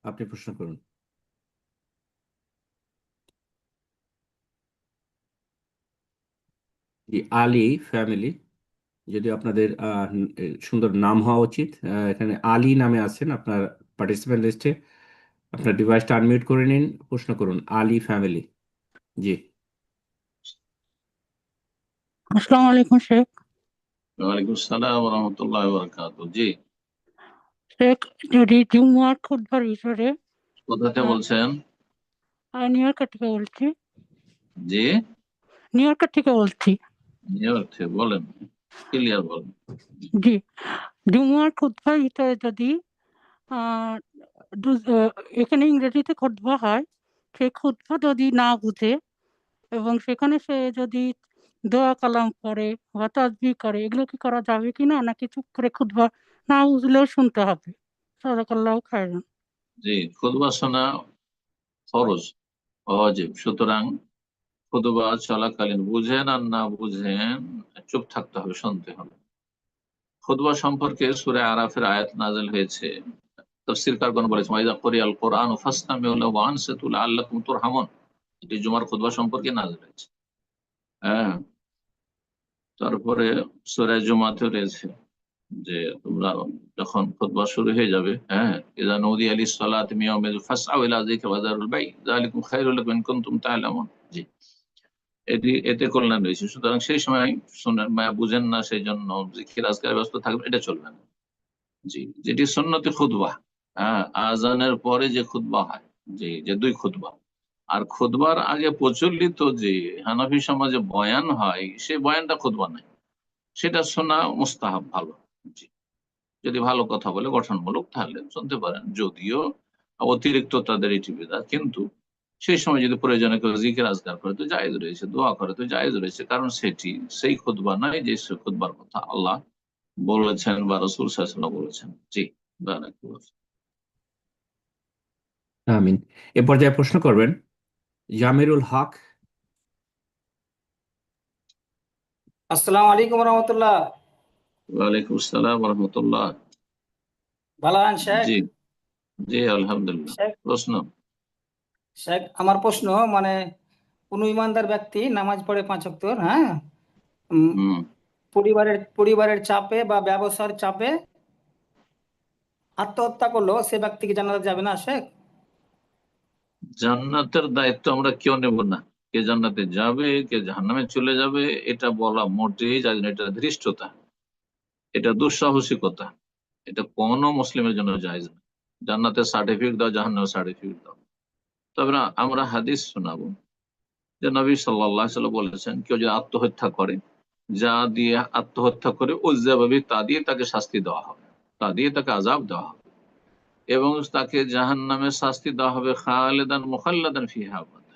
B: আপনি প্রশ্ন করুন। জি, আলী ফ্যামিলি, যদি আপনাদের সুন্দর নাম হওয়া উচিত। এখানে আলী নামে আছেন আপনার পার্টিসিপেন্ট লিস্টে। আপনার ডিভাইসটা আনমিউট করে নিন, প্রশ্ন করুন আলী ফ্যামিলি। জি।
C: আসসালামু আলাইকুম শেখ।
A: ওয়ালাইকুম আসসালাম ওয়া রাহমাতুল্লাহি ওয়া বারাকাতুহু। জি,
C: শেখ, যদি জুম্মার খুতবার ভিতরে
A: কোথা থেকে বলছেন?
C: নিউ ইয়র্কের থেকে বলছি।
A: জি,
C: নিউ ইয়র্কের থেকে বলছি।
A: নিউ ইয়র্ক থেকে বলেন, ক্লিয়ার বলেন।
C: জি, জুম্মার খুতবার ভিতরে যদি আহ, এখানে ইংরেজিতে খুতবা হয়, সেই খুতবা যদি না বুঝে এবং সেখানে সে যদি দোয়া কালাম করে বা তাসবিহ করে, এগুলো কি করা যাবে কিনা, নাকি চুপ করে খুতবা না বুঝলেও শুনতে হবে? সাদাকাল্লাহু খায়রান।
A: জি, খুতবা শোনা ফরজ, ওয়াজিব। সুতরাং খুতবা চলাকালীন বুঝেন আর না বুঝেন চুপ থাকতে হবে, শুনতে হবে। খুতবা সম্পর্কে সূরা আরাফের আয়াত নাযিল হয়েছে। তাফসীরকারগণ বলেছেন, ওয়াইদা কুরিয়াল কুরআন ফাসতামিউ লাহু ওয়া আনসিতু লাআল্লাকুম তুরহামুন। এটি জুমার খুতবা সম্পর্কে নাযিল হয়েছে। হ্যাঁ, তারপরে সূরা জুমাতে রয়েছে যে তোমরা যখন খুতবা শুরু হয়ে যাবে, হ্যাঁ, ইযা নুদিয়া লিস-সালাতি মিন ইয়াউমিল ফাসআউ ইলা যিকরি ওয়া যারুল বাই' যালিকুম খায়রুল লাকুম ইন কুনতুম তা'লামুন। জি, এতে কল্যাণ রয়েছে। সুতরাং সেই সময় শুনেন বুঝেন না, সেই জন্য জিকির আজকার ব্যস্ত থাকবেন, এটা চলবে না। জি, যেটি সুন্নতে খুতবা, হ্যাঁ, আজানের পরে যে খুতবা হয়, যে দুই খুতবা, আর খুতবার আগে প্রচলিত যে হানাফি সমাজে বয়ান হয়, সেই বয়ানটা খুতবা নাই, সেটা শোনা মুস্তাহাব, ভালো। জি, যদি ভালো কথা বলে গঠনমূলক তাহলে শুনতে পারেন, যদিও অতিরিক্ত তাদের এটি বিদআত। কিন্তু সেই সময় যদি প্রয়োজনে কেউ জিকির আজকার করে তো জায়েজ রয়েছে, দোয়া করে তো জায়েজ রয়েছে, কারণ সেটি সেই খুতবা নয় যে সে খুতবার কথা আল্লাহ বলেছেন বা রাসূল সাল্লাল্লাহু আলাইহি ওয়াসাল্লাম বলেছেন। জি, বারাকাল্লাহ।
B: আমিন। এ পর্যায়ে প্রশ্ন করবেন জামিরুল হক।
D: আসসালামু আলাইকুম রহমতুল্লাহ।
A: ওয়ালাইকুম আসসালাম ওয়া রাহমাতুল্লাহ।
D: ভালো আছেন শেখ?
A: জি, জি, আলহামদুলিল্লাহ।
D: শেখ
A: প্রশ্ন?
D: শেখ আমার প্রশ্ন, মানে কোন ইমানদার ব্যক্তি নামাজ পড়ে 5 ওয়াক্ত, হ্যাঁ, উম,
A: হুম।
D: পরিবারের চাপে বা ব্যবসার চাপে আত্মহত্যা করলো, সে ব্যক্তি কি জান্নাতে যাবে না শেখ?
A: জান্নাতের দায়িত্ব আমরা কেউ নেব না। কে জান্নাতে যাবে কে জাহান্নামে চলে যাবে এটা বলা মোটেই যায় না। এটা ধৃষ্টতা, এটা দুঃসাহসিকতা, এটা কোনো মুসলিমের জন্য জায়েজ না। জান্নাতের সার্টিফিকেট দাও, জাহান্নামের সার্টিফিকেট দাও। তবে না, আমরা হাদিস শোনাবো যে নবী সাল্লাল্লাহু আলাইহি ওয়াসাল্লাম বলেছেন, কেউ যদি আত্মহত্যা করে, যা দিয়ে আত্মহত্যা করে উযযাবাবি, তা দিয়ে তাকে শাস্তি দেওয়া হবে, তা দিয়ে তাকে আযাব দেওয়া হবে, এবং তাকে জাহান্নামের শাস্তি দেওয়া হবে খালিদান মুখাল্লাদান ফিহা আবাদা।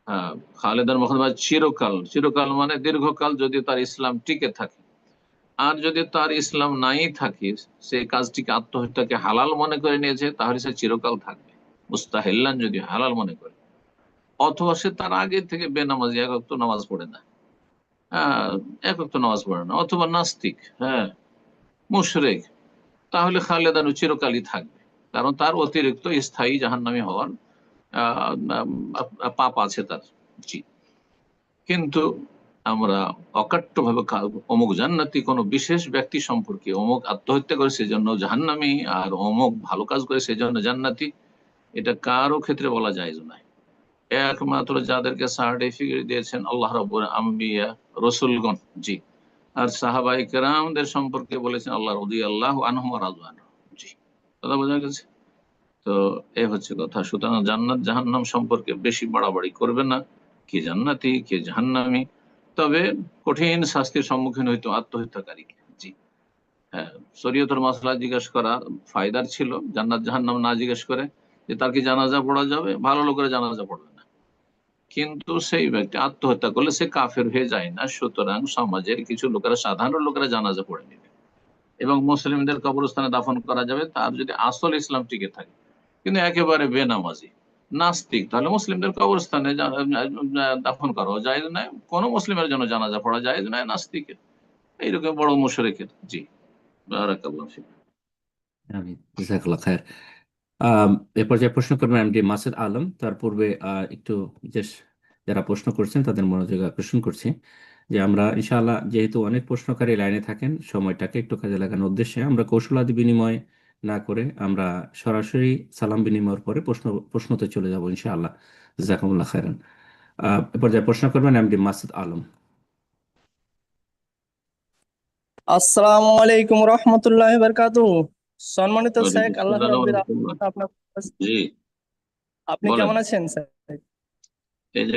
A: হ্যাঁ, খালিদান মুখাল্লাদ চিরকাল, চিরকাল মানে দীর্ঘকাল, যদি তার ইসলাম টিকে থাকে। আর যদি তার ইসলাম নাই থাকে, সেই কাজটিকে, আত্মহত্যাকে হালাল মনে করে নিয়েছে, তাহলে সে চিরকাল থাকবে। মুস্তাহিল্লান যদি হালাল মনে করে, অথবা সে তার আগে থেকে বেনামাজি, এক ওয়াক্ত নামাজ পড়ে না, হ্যাঁ, এক ওয়াক্ত নামাজ পড়ে না, অথবা নাস্তিক, হ্যাঁ, মুশরিক, তাহলে খালেদানু চিরকালই থাকবে। কারণ তার অতিরিক্ত স্থায়ী জাহান্নামী হওয়ার পাপ আছে তার। জি, কিন্তু আমরা অকাট্যভাবে অমুক জান্নাতি, কোনো বিশেষ ব্যক্তি সম্পর্কে, অমুক আত্মহত্যা করে সেজন্য জাহান্নামী, আর অমুক ভালো কাজ করে সেজন্য জান্নাতি, এটা কারো ক্ষেত্রে বলা যায় না। একমাত্র যাদেরকে সার্টিফিকেট দিয়েছেন আল্লাহ রাব্বুল আম্বিয়া রসুলগণ, জি, আর সাহাবায়ে কেরামদের সম্পর্কে বলেছেন আল্লাহ রাদিয়াল্লাহু আনহুম ওয়া রাদু আনহু, জি। কথা বোঝা গেছে? তো এ হচ্ছে কথা। সুতরাং জান্নাত জাহান্নাম সম্পর্কে বেশি বাড়াবাড়ি করবে না, কে জান্নাতি কে জাহান্নামী, তবে কঠিন শাস্তির সম্মুখীন হইতো আত্মহত্যাকারীকে, জি। হ্যাঁ, শরীয়তের মাসলা জিজ্ঞেস করা ফায়দার ছিল, জান্নাত জাহান্নাম না জিজ্ঞেস করে যে তার কি জানাজা পড়া যাবে, ভালো লোকের জানাজা পড়বে না, কিন্তু সেই ব্যক্তি আত্মহত্যা করলে সে কাফের হয়ে যায় না। সুতরাং সমাজের কিছু লোকেরা, সাধারণ লোকেরা জানাজা পড়ে নেবে এবং মুসলিমদের কবরস্থানে দাফন করা যাবে, তার যদি আসল ইসলাম টিকে থাকে। কিন্তু একেবারে বেনামাজি নাস্তিক, তাহলে মুসলিমদের কবরস্থানে দাফন করা যায় না, কোন মুসলিমের জন্য জানাজা পড়া যায় না, নাস্তিকের, এইরকম বড় মুশরিকের, জি। বারাকাল্লাহু ফিক।
B: আমি জাযাকাল্লাহ খায়ের। আম, এ পর্যায়ে প্রশ্ন করবেন এমডি মাসুদ আলম। তার পূর্বে একটু যারা প্রশ্ন করছেন তাদের মনোযোগ আকর্ষণ করছি যে আমরা ইনশাআল্লাহ যেহেতু অনেক প্রশ্নকারী লাইনে থাকেন, সময়টাকে একটু কাজে লাগানোর উদ্দেশ্যে আমরা কৌশলাদি বিনিময় না করে আমরা সরাসরি সালাম বিনিময়ের পরে প্রশ্নতে চলে যাব ইনশাআল্লাহ। জাযাকুমুল্লাহ খায়রান। এ পর্যায়ে প্রশ্ন করবেন এমডি মাসুদ আলম।
E: আসসালামু আলাইকুম রহমতুল্লাহ বারকাতুহু। সম্মানিত শেখ,
A: ওয়ালাইকুম
E: আল্লাহ
A: আসসালাম ওয়া
E: রাব্বিল
A: রাহমাতুল্লাহ।
E: আলামিন আপনার,
A: জি,
E: আপনি
A: বলেন।
E: কেমন আছেন স্যার?
A: এই যে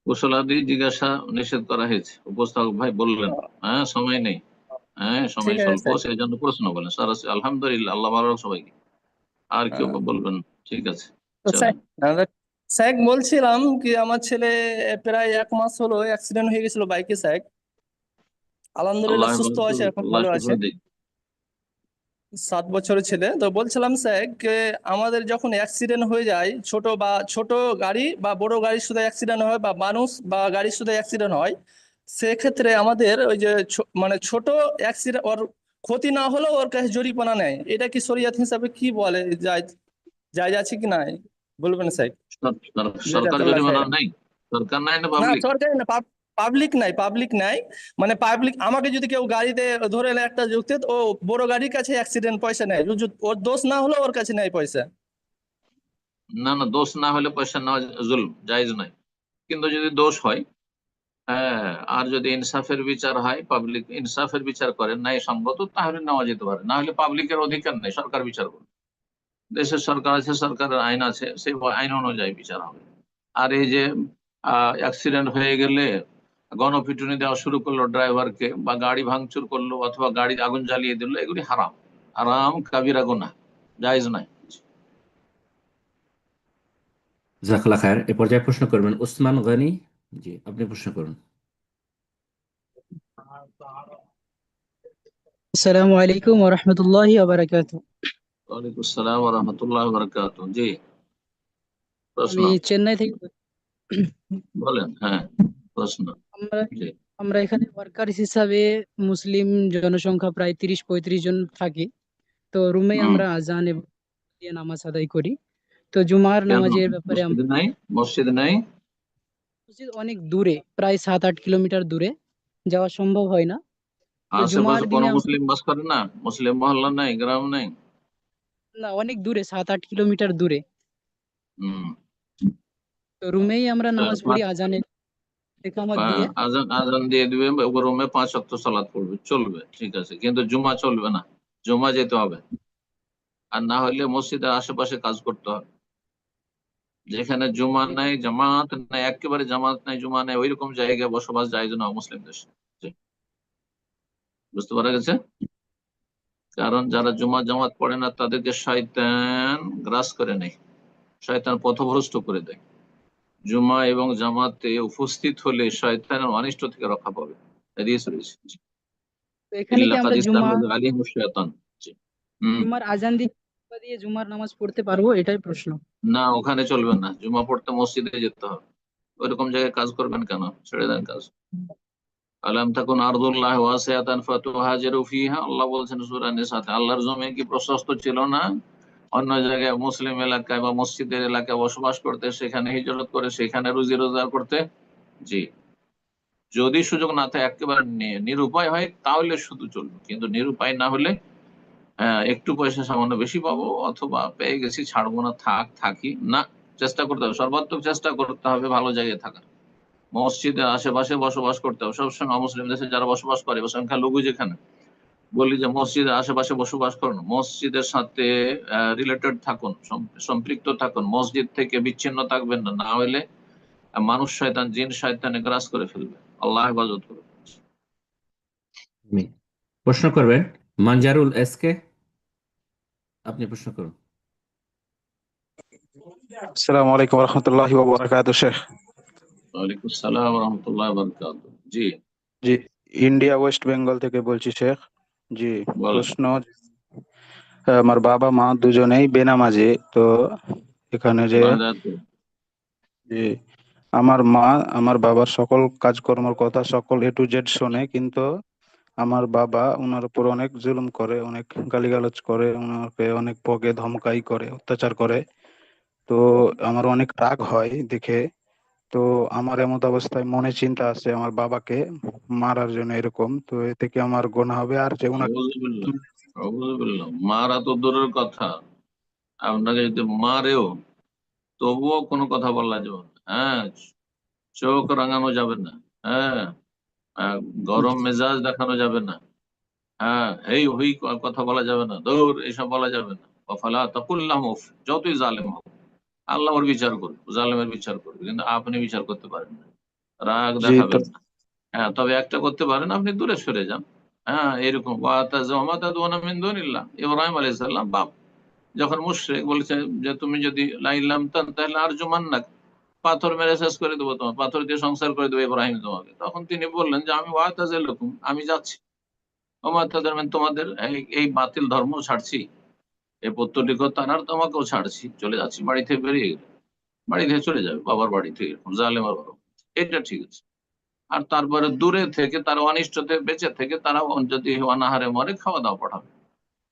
A: কুশলাদি জিজ্ঞাসা নিষেধ করা হয়েছে, উপস্থাপক ভাই বললেন। হ্যাঁ, সময় নেই, হ্যাঁ
E: ঠিক
A: সময়
E: আছে
A: স্বল্প,
E: স্যার।
A: সেই জন্য প্রশ্ন বলেন। আলহামদুলিল্লাহ, আল্লাহ ভালো রাখুক সবাইকে। আর কেউ
E: আহ,
A: বলবেন? ঠিক আছে,
E: তো স্যার,
A: চলেন।
E: স্যার বলছিলাম কি, আমার ছেলে প্রায় 1 মাস হলো অ্যাক্সিডেন্ট হয়ে গেছিল বাইকে স্যার।
A: আল্লাহ
E: আলহামদুলিল্লাহ সুস্থ আছে, এখন
A: আল্লাহ
E: ভালো আছে।
A: শুকর দিক।
E: 7 বছরের ছেলে। তো বলছিলাম স্যার যে আমাদের যখন অ্যাক্সিডেন্ট হয়ে যায়, ছোট গাড়ি বা বড় গাড়ির সাথে অ্যাক্সিডেন্ট হয়, বা মানুষ বা গাড়ির সাথে অ্যাক্সিডেন্ট হয়, সেক্ষেত্রে আমাদের ওই যে মানে ছোট অ্যাক্সিডেন্ট, ওর ক্ষতি না হলেও ওর কাছে জরিমানা নেয়। এটা কি শরিয়াত হিসাবে কি বলে, জায়েজ জায়েজ আছে কি নাই, বলবেন স্যার?
A: সরকার
E: জাযাকাল্লাহ
A: জরিমানা
E: খাইরান।
A: নাই? সরকার নাই না
E: না,
A: পাবলিক?
E: সরকারি না, পাবলিক নাই। মানে পাবলিক, আমাকে যদি কেউ গাড়িতে ধরে এলো একটা যুক্তি, ও বড় গাড়ির কাছে অ্যাক্সিডেন্ট পয়সা নেয়, ওর দোষ না হলেও ওর কাছে নেয় পয়সা।
A: না না, দোষ না হলে পয়সা নেওয়া জুলম, জায়েজ নাই। কিন্তু যদি দোষ হয়, হ্যাঁ, আর যদি ইনসাফের বিচার হয়, পাবলিক ইনসাফের বিচার করেন ন্যায় সঙ্গত, তাহলে নেওয়া যেতে পারে। না হলে পাবলিকের অধিকার নেই, সরকার বিচার করবে। দেশের সরকার আছে, সরকারের আইন আছে, সেই আইন অনুযায়ী বিচার হবে। আর এই যে অ্যাক্সিডেন্ট হয়ে গেলে গণপিটুনি দেওয়া শুরু করলো ড্রাইভারকে, বা গাড়ি ভাঙচুর করলো, অথবা গাড়ি আগুন জ্বালিয়ে দিল, এগুলি হারাম, হারাম কাবিরা গুনাহ, জায়েজ নাই।
B: জাযাকাল্লাহ খায়ের। এ পর্যায়ে প্রশ্ন করবেন উসমান গনি। জি, আপনি প্রশ্ন করুন।
F: আসসালামু আলাইকুম ওয়া রাহমাতুল্লাহি ওয়া বারাকাতুহু।
A: ওয়ালাইকুম আসসালাম ওয়া রাহমাতুল্লাহি ওয়া বারাকাতুহু। জি, প্রশ্ন
F: আমি চেন্নাই থেকে
A: বলেন। হ্যাঁ, প্রশ্ন।
F: আমরা
A: জি।
F: আমরা এখানে ওয়ার্কার্স হিসাবে মুসলিম জনসংখ্যা প্রায় 30-35 জন থাকি। তো রুমে
A: হুম।
F: আমরা আজান এবং দিয়ে নামাজ আদায় করি। তো জুমার
A: কেন
F: নামাজের ব্যাপারে
A: মসজিদ নাই? মসজিদ নাই?
F: মসজিদ অনেক দূরে, প্রায় 7-8 কিলোমিটার দূরে, যাওয়া সম্ভব হয় না। তো জুমার
A: আশেপাশে কোনো
F: দিনে আমরা,
A: মুসলিম বাস করে না? মুসলিম মহল্লা নাই, গ্রাম নাই?
F: না, অনেক দূরে, 7-8 কিলোমিটার দূরে।
A: হুম।
F: তো রুমেই আমরা
A: তো
F: নামাজ পড়ি আজানের একামত দিয়ে।
A: আজান আজান দিয়ে দিবে, রুমে 5 ওয়াক্ত সালাত পড়বে, চলবে, ঠিক আছে। কিন্তু জুমা চলবে না, জুমা যেতে হবে। আর না হলে মসজিদের আশেপাশে কাজ করতে হবে। যেখানে জুমা নাই, জামাত নাই, একেবারে জামাত নাই, জুমা নাই, ওইরকম জায়গায় বসবাস জায়েজ না মুসলিম দেশে। জি, বুঝতে পারা গেছে? কারণ যারা জুমা জামাত পড়ে না, তাদেরকে শয়তান গ্রাস করে নেয়, শয়তান পথভ্রষ্ট করে দেয়। জুমা এবং জামাতে উপস্থিত হলে শয়তানের অনিষ্ট থেকে রক্ষা পাবে। হাদিস রয়েছে। জি।
F: তো এখানে কি
A: ইল্লা কাদ
F: আমরা
A: ইস্তাহওয়াযা আলাইহিমুশ শায়তান। জি। হুম।
F: জুমার আজান দিয়ে জুমার নামাজ পড়তে পারবো, এটাই প্রশ্ন।
A: না, ওখানে চলবে না, জুমা পড়তে মসজিদে যেতে হবে। ওইরকম জায়গায় কাজ করবেন কেন? ছেড়ে দেন কাজ। আলাম তাকুন আরদুল্লাহি ওয়াসিআতান ফাতুহাজিরু ফিহা, আল্লাহ বলছেন সূরা নিসাতে, আল্লাহর জমি কি প্রশস্ত ছিল না অন্য জায়গায় মুসলিম এলাকায় বা মসজিদের এলাকায় বসবাস করতে, সেখানে হিজরত করে সেখানে রুজি রোজগার করতে? জি। যদি সুযোগ না থাকে, একেবারে নিরুপায় হয়, তাহলে শুধু চলবে। কিন্তু নিরুপায় না হলে একটু পয়সা সামান্য বেশি পাবো, অথবা পেয়ে গেছি ছাড়বো না, থাকি না, চেষ্টা করতে হবে, সর্বাত্মক চেষ্টা করতে হবে ভালো জায়গায় থাকার। মসজিদের আশেপাশে বসবাস করতে হবে সবসময়। মুসলিম দেশে যারা বসবাস করে, সংখ্যালঘু যেখানে, বলি যে মসজিদের আশেপাশে বসবাস করুন, মসজিদের সাথে রিলেটেড থাকুন, সম্পৃক্ত থাকুন, মসজিদ থেকে বিচ্ছিন্ন থাকবেন না, না হলে মানুষ শয়তান, জিন শয়তানে গ্রাস করে ফেলবে। আল্লাহ হেফাজত করবে।
B: প্রশ্ন করবেন মানজারুল এসকে, আপনি প্রশ্ন করুন।
G: আসসালামু আলাইকুম রহমতুল্লাহি ওয়া বারাকাতুহু শেখ।
A: ওয়ালাইকুম আসসালাম রহমতুল্লাহ বারকাতুহু। জি
G: জি, ইন্ডিয়া ওয়েস্ট বেঙ্গল থেকে বলছি শেখ। জি,
A: বলেন।
G: প্রশ্ন, আমার বাবা মা দুজনেই বেনামাজি, তো এখানে যে জি, আমার মা আমার বাবার সকল কাজকর্মের কথা সকল A to Z শোনে, কিন্তু আমার বাবা ওনার উপর অনেক জুলুম করে, অনেক গালিগালাজ করে, ওনাকে অনেক বকে ধমকাই করে, অত্যাচার করে। তো আমার অনেক রাগ হয় দেখে। তো আমার এমত অবস্থায় মনে চিন্তা আছে আমার বাবাকে মারার জন্য এরকম, তো এতে কি আমার গোনা হবে? আর যে ওনাকে
A: মারা তো দূরের কথা, আপনাকে যদি মারেও তবুও কোনো কথা বলা যাবে না। চোখ রাঙানো যাবে না। হ্যাঁ, গরম মেজাজ দেখানো যাবে না। এই হই কথা বলা যাবে না, দৌড় এসব বলা যাবে না। ওয়াফালা তাকুল্লাহুম উফ, যতই জালেম হোক আল্লাহ ওর বিচার করবে, জালেমের বিচার করবে, কিন্তু আপনি বিচার করতে পারেন না, রাগ
G: জি, তো
A: দেখাবেন না। তবে একটা করতে পারেন, আপনি দূরে সরে যান। এরকম ইব্রাহিম আলাইহিস সালাম বাপ যখন মুশরিক বলেছে যে তুমি যদি লাইলাম তাহলে আরজুমান্নাক, পাথর মেরে শেষ করে দেবো, তোমার পাথর দিয়ে সংসার করে দেবো ইব্রাহিম তোমাকে, তখন তিনি বললেন যে আমি ওয়াতাজিলুকুম, আমি যাচ্ছি, ওমা তাজারমেন, তোমাদের এই বাতিল ধর্ম ছাড়ছি, এই পত্তলিকতার, আর তোমাকেও ছাড়ছি, চলে যাচ্ছি, বাড়ি থেকে বেরিয়ে গেলে বাড়ি থেকে চলে যাবে, বাবার বাড়ি থেকে, জালেমার বাবা, এটা ঠিক আছে। আর তারপরে দূরে থেকে তারা অনিষ্ট থেকে বেঁচে থেকে তারা যদি অনাহারে মরে খাওয়া দাওয়া পাঠাবে,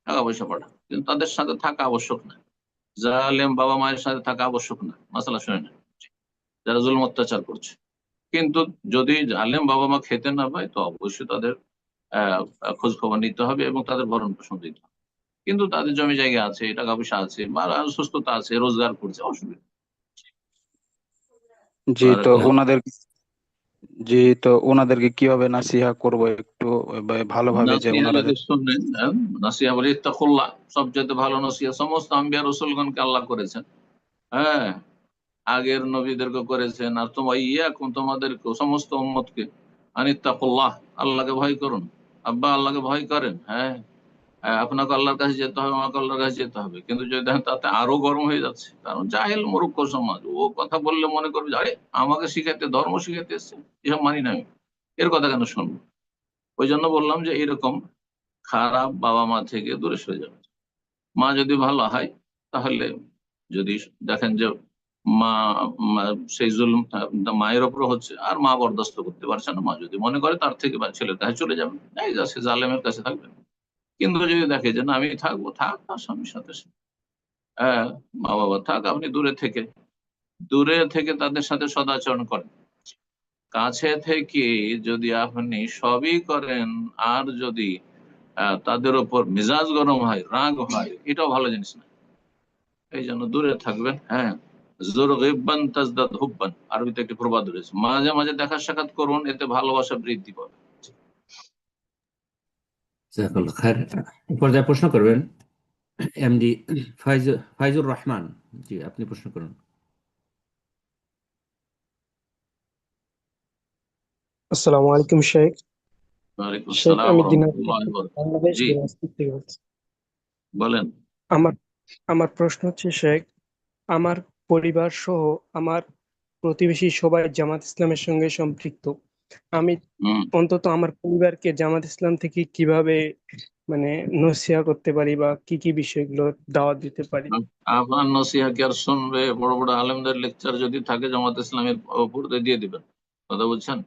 A: টাকা পয়সা পাঠাবে, কিন্তু তাদের সাথে থাকা আবশ্যক না। জালেম বাবা মায়ের সাথে থাকা আবশ্যক না, মাসালা শুনে না, যারা জুলুম অত্যাচার করছে। কিন্তু যদি জালেম বাবা মা খেতে না পায়, তো অবশ্যই তাদের খোঁজ খবর নিতে হবে এবং তাদের ভরণ পোষণ দিতে হবে। কিন্তু তাদের জমি জায়গা আছে, টাকা পয়সা আছে, বা সুস্থতা আছে, রোজগার করছে, অসুবিধা।
G: জি, তো ওনাদেরকে কিভাবে নাসিহা করব একটু ভালোভাবে, যে
A: নাসিহা
G: ওনারা
A: যদি শুনলেন, নাসিহা বলে ইত্তাকুল্লাহ, সবচেয়ে ভালো নসিহা সমস্ত আম্বিয়া রসুলগণকে আল্লাহ করেছেন। হ্যাঁ, আগের নবীদেরকে করেছেন, আর তোমাদেরকে সমস্ত উম্মতকে আনিত্তাকুল্লাহ, আল্লাহকে ভয় করুন। আব্বা আল্লাহকে ভয় করেন, আপনাকে আল্লাহর কাছে যেতে হবে, আমাকে আল্লাহর কাছে যেতে হবে। কিন্তু যদি দেখেন তাতে আরো গরম হয়ে যাচ্ছে, কারণ জাহেল মূর্খ সমাজ, ও কথা বললে মনে করবে যে আরে আমাকে শিখাইতে, ধর্ম শিখাইতে এসছে, এসব মানি না আমি, এর কথা কেন শুনবো। ওই জন্য বললাম যে এরকম খারাপ বাবা মা থেকে দূরে সরে যাবে। মা যদি ভালো হয়, তাহলে যদি দেখেন যে মা সেই জুলুম মায়ের ওপর হচ্ছে আর মা বরদাস্ত করতে পারছে না, মা যদি মনে করে তার থেকে ছেলের কাছে চলে যাবে, এই যাচ্ছে জালেমের কাছে থাকবে। কিন্তু যদি দেখে যে না আমি থাকবো, থাক তার স্বামীর সাথে, মা বাবা থাক, আপনি দূরে থেকে তাদের সাথে সদাচরণ করেন। কাছে থেকে যদি আপনি সবই করেন, আর যদি তাদের ওপর মেজাজ গরম হয়, রাগ হয়, এটাও ভালো জিনিস না। এই জন্য দূরে থাকবেন। আরবিতে একটি প্রবাদ রয়েছে, মাঝে মাঝে দেখা সাক্ষাৎ করুন, এতে ভালোবাসা বৃদ্ধি পাবে।
B: জাযাকাল্লাহ খায়ের। পর্যায়ে প্রশ্ন করবেন এমডি ফাইজুর রহমান। জি, আপনি প্রশ্ন করুন।
H: আসসালামু আলাইকুম শেখ।
A: ওয়ালাইকুম
H: শেখ
A: আসসালাম
H: আমি
A: রাহমাতুল্লাহি ওয়া বারাকাতুহু।
H: বাংলাদেশ
A: জি
H: দিনাজপুর থেকে বলছি।
A: বলেন।
H: আমার আমার প্রশ্ন হচ্ছে শেখ, আমার পরিবার সহ আমার প্রতিবেশী সবাই জামাত ইসলামের সঙ্গে সম্পৃক্ত। আমি অন্তত আমার পরিবারকে জামাত ইসলাম থেকে কিভাবে মানে নসিহা করতে পারি বা কি কি বিষয়গুলো দাওয়াত দিতে পারি?
A: আপনার নসিহা কি আর শুনবে? বড় বড় আলেমদের লেকচার যদি থাকে জামাত ইসলামের উপর দিয়ে দিবেন, কথা বলছেন।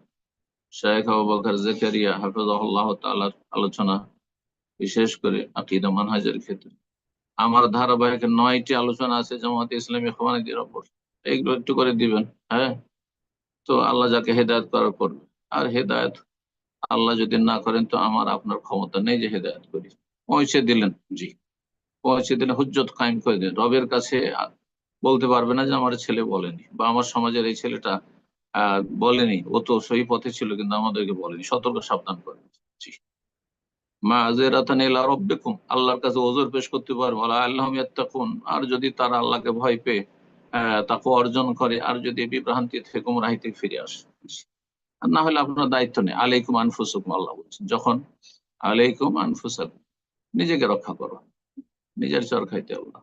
A: শেখ আবু বকর জাকারিয়া হাফিজাহুল্লাহ তাআলার আলোচনা, বিশেষ করে আকীদা মানহাজের ক্ষেত্রে আমার ধারাবাহিক 9টি আলোচনা আছে জামাত ইসলামী খওয়ানিদের উপর, এগুলো একটু করে দিবেন। তো আল্লাহ যাকে হেদায়েত করার করবে। আর হেদায়েত আল্লাহ যদি না করেন, তো আমার আপনার ক্ষমতা নেই যে হেদায়েত করি। পৌঁছে দিলেন। জি, পৌঁছে দিলে হুজ্জত কায়েম করে দিলেন। রবের কাছে বলতে পারবে না যে আমার ছেলে বলেনি, বা আমার সমাজের এই ছেলেটা বলেনি, ও তো সহি পথে ছিল কিন্তু আমাদেরকে বলেনি, সতর্ক সাবধান করে। জি, মাযিরাতান ইলা রাব্বিকুম, আল্লাহর কাছে ওযর পেশ করতে পারবো, আল্লাহুম ইয়াত্তাকুন, আর যদি তারা আল্লাহকে ভয় পেয়ে তাকওয়া অর্জন করে, আর যদি বিভ্রান্তি থেকে গুমরাহি থেকে ফিরে আসে। আর না হলে আপনার দায়িত্ব নেই। আলাইকুম আনফুসাকুম, আল্লাহ বলছেন, যখন আলাইকুম আনফুসাকুম, নিজেকে রক্ষা করো, নিজের চর খাইতে আল্লাহ,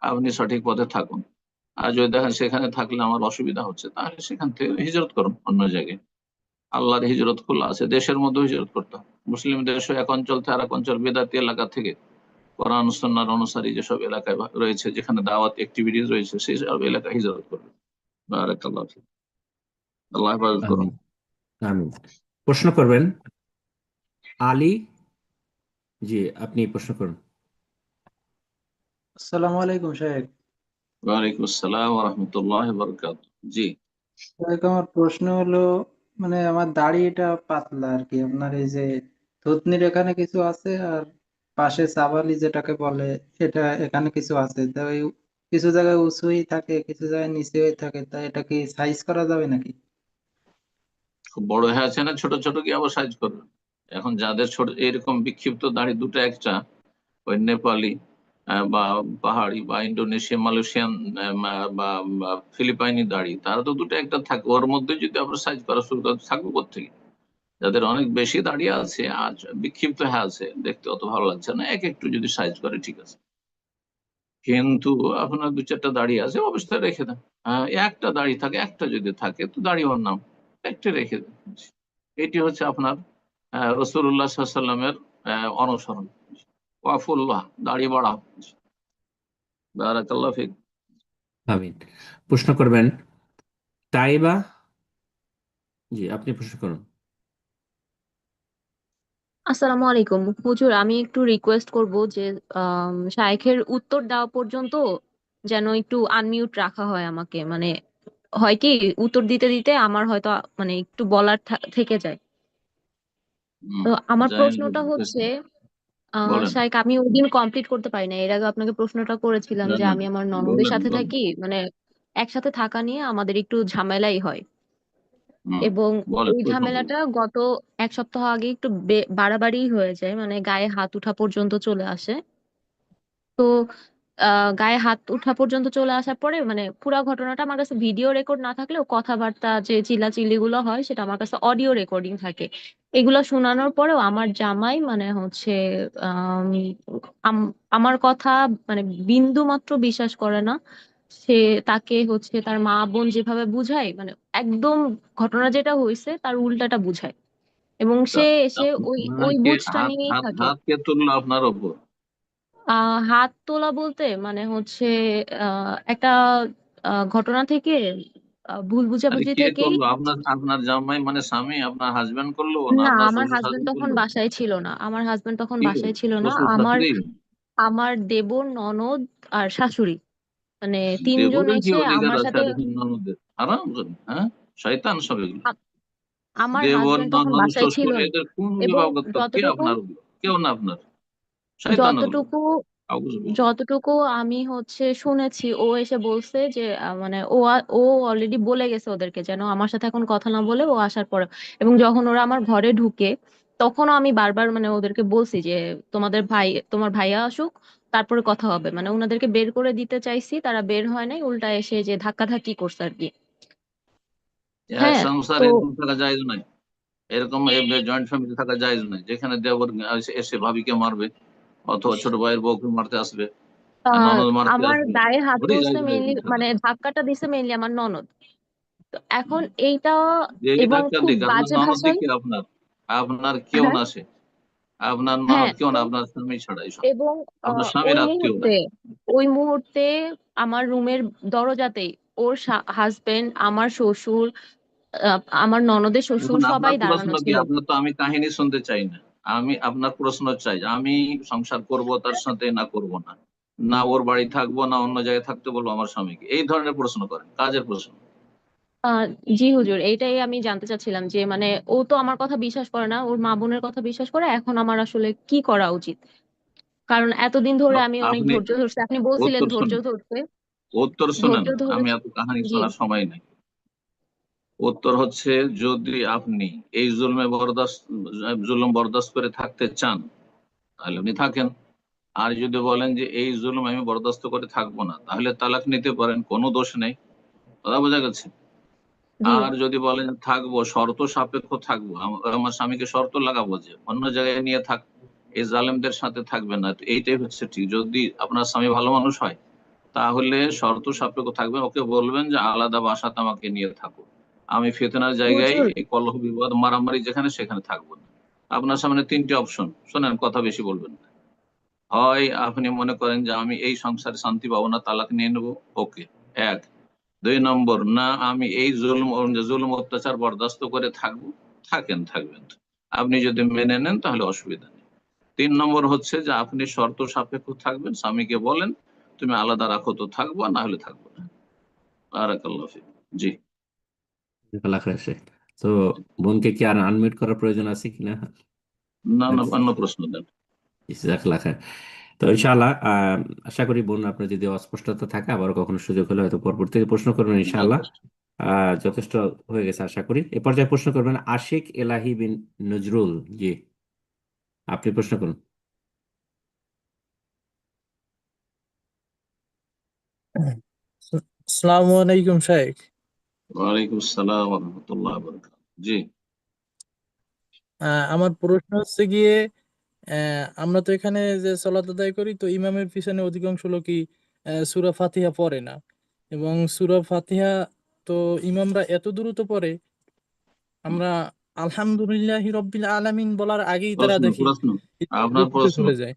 A: আপনি সঠিক পথে থাকুন। আর যদি দেখেন সেখানে থাকলে আমার অসুবিধা হচ্ছে, তাহলে সেখান থেকে হিজরত করুন অন্য জায়গায়। আল্লাহর হিজরত খোলা আছে, দেশের মধ্যে হিজরত করতে হবে। মুসলিম দেশ এক অঞ্চল থেকে আর এক অঞ্চল, বেদাতি এলাকা থেকে কোরআন সুন্নাহর অনুসারী যেসব এলাকায় রয়েছে, যেখানে দাওয়াত অ্যাক্টিভিটিস রয়েছে, সেই সব এলাকায় হিজরত করবে। বারাকাল্লাহ ফিক। আল্লাহ হেফাজত করুন।
B: আমিন আমিন। প্রশ্ন করবেন আলী। জি, আপনি প্রশ্ন করুন।
I: আসসালামু আলাইকুম শেখ।
A: ওয়ালাইকুম আসসালাম ওয়া রাহমাতুল্লাহি ওয়া বারাকাতুহু। জি,
I: শেখ, আমার প্রশ্ন হলো, মানে আমার দাড়িটা পাতলা আর কি, আপনার এই যে থুতনির এখানে কিছু আছে, আর পাশে সাবালি যেটাকে বলে এটা এখানে কিছু আছে, তো ওই কিছু জায়গায় উঁচুই থাকে, কিছু জায়গায় নিচেই থাকে, তা এটা কি সাইজ করা যাবে নাকি?
A: খুব বড় হয়ে আছে না ছোট ছোট, কি আবার সাইজ করবেন? এখন যাদের ছোট এরকম বিক্ষিপ্ত দাড়ি দুটো একটা, ওই নেপালি বা পাহাড়ি বা ইন্দোনেশিয়ান মালয়েশিয়ান বা ফিলিপাইনি দাড়ি, তারা তো দুটো একটা থাকে, ওর মধ্যে যদি আপনার সাইজ করা শুরু করে থাকবে কোথেকে? যাদের অনেক বেশি দাঁড়িয়ে আছে আর বিক্ষিপ্ত হয়ে আছে, দেখতে অত ভালো লাগছে না, এক একটু যদি সাইজ করে ঠিক আছে। কিন্তু আপনার দু চারটা দাঁড়িয়ে আছে, অবস্থায় রেখে দেন। একটা দাড়ি থাকে, একটা যদি থাকে তো দাড়ি ওর নাম, একটা রেখে দেন। এটি হচ্ছে আপনার রাসূলুল্লাহ সাল্লাল্লাহু আলাইহি ওয়াসাল্লামের অনুসরণ। ওয়াফুল্লাহ, দাড়ি বাড়াও। বারাকাল্লাহ ফিক।
B: আমিন। প্রশ্ন করবেন তাইবা। জি, আপনি প্রশ্ন করুন।
J: আসসালামু আলাইকুম হুজুর, আমি একটু রিকোয়েস্ট করব যে শাইখের উত্তর দেওয়া পর্যন্ত যেন একটু আনমিউট রাখা হয় আমাকে, মানে হয় কি উত্তর দিতে দিতে আমার হয়তো মানে একটু বলার থেকে যায়। তো আমার
A: যাই হোক,
J: প্রশ্নটা হচ্ছে,
A: বলেন।
J: শাইখ, আমি ওই দিন কমপ্লিট করতে পারি না, এর আগে আপনাকে প্রশ্নটা করেছিলাম
A: না
J: যে
A: না,
J: আমি আমার ননদের
A: বলেন
J: সাথে
A: বলেন।
J: থাকি, মানে একসাথে থাকা নিয়ে আমাদের একটু ঝামেলাই হয়,
A: হুম,
J: এবং
A: বলেন
J: ওই
A: প্রশ্ন বলেন।
J: ঝামেলাটা গত এক সপ্তাহ আগে একটু বাড়াবাড়ি হয়ে যায়, মানে গায়ে হাত উঠা পর্যন্ত চলে আসে। তো গায়ে হাত উঠা পর্যন্ত চলে আসার পরে মানে পুরা ঘটনাটা আমার কাছে ভিডিও রেকর্ড না থাকলেও কথাবার্তা যে চিল্লাচিল্লি গুলো হয় সেটা আমার কাছে অডিও রেকর্ডিং থাকে। এগুলো শোনানোর পরেও আমার জামাই মানে হচ্ছে আম, আমার কথা মানে বিন্দু মাত্র বিশ্বাস করে না। সে তাকে হচ্ছে তার মা বোন যেভাবে বুঝায়, মানে একদম ঘটনা যেটা হয়েছে তার উল্টাটা বুঝায়, এবং
A: তা
J: সে এসে ওই ওই
A: আপনাকে
J: বুঝটা
A: হাত
J: নিয়েই
A: হাত
J: থাকে।
A: হাত কে তুললো আপনার ওপর?
J: হাত তোলা বলতে মানে হচ্ছে একটা ঘটনা থেকে, ভুল
A: আরে
J: বুঝাবুঝি
A: কে
J: থেকেই।
A: করলো? আপনার আপনার জামাই মানে স্বামী, আপনার হাজবেন্ড করলো না
J: না,
A: আপনার
J: আমার
A: শ্বশুর
J: হাজবেন্ড
A: শাশুড়ি
J: তখন
A: করলো?
J: বাসায় ছিল না, আমার হাজবেন্ড তখন
A: কি
J: বাসায় ছিল না।
A: শ্বশুর
J: আমার
A: শাশুড়ি?
J: আমার দেবর, ননদ আর শাশুড়ি, মানে তিনজন
A: দেবরের কি
J: এসে
A: অধিকার
J: আমার
A: আছে
J: সাথে
A: আর এখন ননদের? হারাম করে, হ্যাঁ, শয়তান সব এগুলো।
J: আ- আমার
A: দেবর,
J: হাজবেন্ড তখন
A: ননদ,
J: বাসায় ছিল
A: শ্বশুর,
J: না।
A: এদের কোন
J: এবং
A: বিভাগত? কে
J: যতটুকু
A: আপনার ওগুলো? কেউ না আপনার, শয়তান ওগুলো।
J: যতটুকু
A: আউযুবিল্লাহ।
J: যতটুকু আমি হচ্ছে শুনেছি, ও এসে বলছে যে মানে ও অলরেডি বলে গেছে ওদেরকে যেন আমার সাথে এখন কথা না বলে ও আসার পরে। এবং যখন ওরা আমার ঘরে ঢুকে তখনও আমি বারবার মানে ওদেরকে বলছি যে তোমার ভাইয়া আসুক, তারপরে কথা হবে, মানে ওনাদেরকে বের করে দিতে চাইছি, তারা বের হয় নাই, উল্টা এসে যে ধাক্কাধাক্কি করছে আর কি।
A: এক
J: হ্যাঁ।
A: সংসার
J: তো
A: এরকম থাকা জায়েজ নাই, এরকম জয়েন্ট ফ্যামিলি থাকা জায়েজ নাই, যেখানে দেবর এসে ভাবিকে মারবে অথবা ছোট ভাইয়ের বউকে মারতে আসবে, আর
J: আহ
A: ননদ মারতে
J: আমার
A: আসবে।
J: গায়ে হাত
A: ওটাই
J: তুলছে
A: জায়েজ নাই
J: মেইনলি,
A: এরকম থাকা।
J: মানে ধাক্কাটা দিছে মেইনলি আমার ননদ। তো এখন এইটা,
A: যে
J: এবং
A: ধাক্কা
J: খুব
A: দিক, আপনার
J: বাজে
A: ননদ
J: ভাষায়।
A: দিকে আপনার, আপনার কেউ
J: হ্যাঁ।
A: না সে, আপনার
J: হ্যাঁ।
A: ননদ কেউ
J: তো
A: না, আপনার স্বামী ছাড়া এইসব,
J: এবং
A: আপনার স্বামীর আত্মীয় না।
J: ওই মুহূর্তে আমার রুমের দরজাতেই ওর হাজবেন্ড, আমার শ্বশুর, আমার ননদের শ্বশুর
A: এখন
J: সবাই
A: আপনার প্রশ্ন
J: দাঁড়ানো
A: কি?
J: ছিল।
A: আপনার তো আমি কাহিনী শুনতে চাই না, আমি আপনার প্রশ্ন চাই যে আমি সংসার করব তার সাথে না করব না, না ওর বাড়ি থাকবো না অন্য জায়গায় থাকতে বলবো আমার স্বামীকে, এই ধরনের প্রশ্ন করেন, কাজের প্রশ্ন।
J: আহ জি হুজুর, এইটাই আমি জানতে চাচ্ছিলাম যে মানে ও তো আমার কথা বিশ্বাস করে না, ওর মা বোনের কথা বিশ্বাস করে, এখন আমার আসলে কি করা উচিত? কারণ এতদিন ধরে আমি অনেক
A: আপনি
J: ধৈর্য ধরছি, আপনি বলছিলেন
A: উত্তর
J: ধৈর্য
A: শুনেন,
J: ধরতে,
A: উত্তর শুনেন,
J: ধৈর্য ধরে।
A: আমি এত কাহানি
J: জি।
A: শোনার সময় নেই। উত্তর হচ্ছে, যদি আপনি এই জুলুম বরদাস্ত করে থাকতে চান তাহলে আপনি থাকেন। আর যদি বলেন যে এই জুলুম আমি বরদাস্ত করে থাকবো না, তাহলে তালাক নিতে পারেন, কোনো দোষ নেই। কথা বোঝা গেছে?
J: জি।
A: আর যদি বলেন থাকবো, শর্ত সাপেক্ষ থাকবো, আমার স্বামীকে শর্ত লাগাবো যে অন্য জায়গায় নিয়ে থাক, এই জালেমদের সাথে থাকবে না, তো এইটাই হচ্ছে ঠিক। যদি আপনার স্বামী ভালো মানুষ হয় তাহলে শর্ত সাপেক্ষ থাকবেন, ওকে বলবেন যে আলাদা বাসাতে আমাকে নিয়ে থাকো, আমি ফিতনার জায়গায়
J: হুজুর।
A: এই কলহ বিবাদ মারামারি যেখানে সেখানে থাকবো না। আপনার সামনে তিনটি অপশন, শোনেন, কথা বেশি বলবেন না। হয় আপনি মনে করেন যে আমি এই সংসারে শান্তি পাবো না, তালাক নিয়ে নেবো, ওকে, এক। 2 নম্বর, না আমি এই জুলুম অত্যাচার বরদাস্ত করে থাকবো, থাকবেন। আপনি যদি মেনে নেন তাহলে অসুবিধা নেই। 3 নম্বর হচ্ছে যে আপনি শর্ত সাপেক্ষ থাকবেন, স্বামীকে বলেন তুমি আলাদা রাখো তো থাকবো, আর না হলে থাকবো না। বারাকাল্লাহ ফিক। জি।
B: জাজাকাল্লাহ খাইর শেখ। তো বোনকে কি আর আনমিউট করার প্রয়োজন আছে কিনা?
A: না, অন্য প্রশ্ন দেন।
B: জাজাকাল্লাহ খাইর। তো ইনশাআল্লাহ আশা করি বোন আপনার যদি অস্পষ্টতা থাকে আবার কখনো সুযোগ হলে হয়তো পরবর্তীতে প্রশ্ন করবেন ইনশাআল্লাহ। যথেষ্ট হয়ে গেছে আশা করি। এ পর্যায়ে প্রশ্ন করবেন আশিক এলাহি বিন নজরুল। জি, আপনি প্রশ্ন করুন।
K: আসসালামু আলাইকুম শেখ।
A: ওয়ালাইকুম আসসালাম ওয়া রাহমাতুল্লাহি ওয়া বারাকাতুহু। জি।
K: আমার প্রশ্ন হচ্ছে গিয়ে আমরা তো এখানে যে সালাত আদায় করি তো ইমামের পিছনে অধিকাংশ লোকই সূরা ফাতিহা পড়ে না, এবং সূরা ফাতিহা তো ইমামরা এত দ্রুত পড়ে আমরা আলহামদুলিল্লাহি রাব্বিল আলামিন বলার আগেই তারা
A: প্রশ্ন
K: দেখি
A: প্রশ্ন আপনার
K: রুকুতে
A: প্রশ্ন,
K: চলে যায়।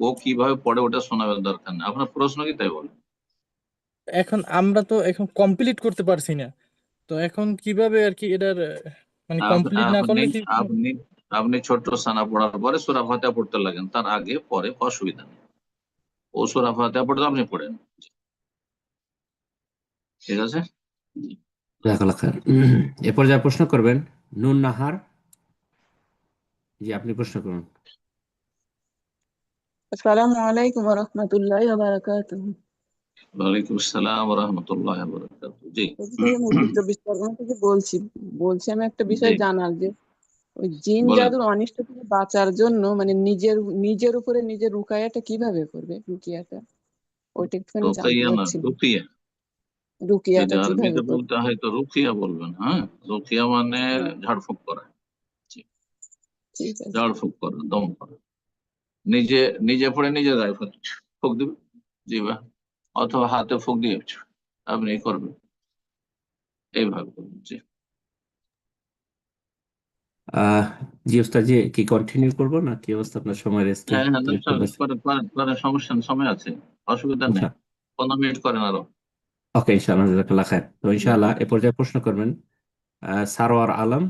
A: ও কিভাবে পড়ে ওটা শোনাবার দরকার নেই, আপনার প্রশ্ন কি তাই বলেন।
K: এখন আমরা তো এখন কমপ্লিট করতে পারছি না, তো এখন কিভাবে আর কি এটার মানে কমপ্লিট না
A: আপনি
K: করলে কি
A: আপনি আপনি ছোট্ট সানা পড়ার পরে সূরা ফাতিহা পড়তে লাগেন, তার আগে পরে অসুবিধা নেই। ও সূরা ফাতিহা পড়তে আপনি পড়েন, ঠিক আছে? জি।
B: জাজাকাল্লাহ খাইর। এ পর্যায়ে প্রশ্ন করবেন নুন নাহার। জি, আপনি প্রশ্ন করুন।
L: আসসালামু আলাইকুম ওয়া রাহমাতুল্লাহি ওয়া বারাকাতুহু।
A: ওয়ালাইকুম আসসালাম ওয়া রাহমাতুল্লাহি ওয়া বারাকাতুহু। জি।
L: আমি উত্তর বিস্তার থেকে বলছি আমি একটা বিষয়
A: জি,
L: জানার যে ওই জিন
A: বলেন।
L: জাদুর অনিষ্ট থেকে বাঁচার জন্য মানে নিজের উপরে নিজের রুকায়াটা কিভাবে করবে, রুকিয়াটা ওইটা একটুখানি জানতে
A: রুকাইয়া না,
L: চাচ্ছিলাম।
A: রুকিয়া। যদি
L: রুকিয়াটা কিভাবে
A: আরবিতে
L: করবে?
A: বলতে হয় তো রুকিয়া বলবেন। হ্যাঁ, রুকিয়া মানে
L: হ্যাঁ,
A: ঝাড়ফুঁক করা। জি,
L: ঠিক আছে।
A: ঝাড়ফুঁক করা, দম করা। নিজে নিজে পড়ে নিজে গায়ে ফুঁক দিবে, জি, বা অথবা হাতে ফুঁক দিয়ে আপনি করবেন, এইভাবে করবেন। জি।
B: আহ জি ওস্তাদ, জি কি কন্টিনিউ করবো না কি অবস্থা? আপনার সময় রেস্টে
A: হ্যাঁ, হ্যাঁ, না,
B: একটু বেশি।
A: করেন, সমস্যা নেই, সময় আছে, অসুবিধা নেই।
B: আচ্ছা,
A: 15 মিনিট করেন আরো।
B: ওকে, ইনশাআল্লাহ, জাযাকাল্লাহ খাইর। তো ইনশাআল্লাহ এ পর্যায়ে প্রশ্ন করবেন সারোয়ার আলম।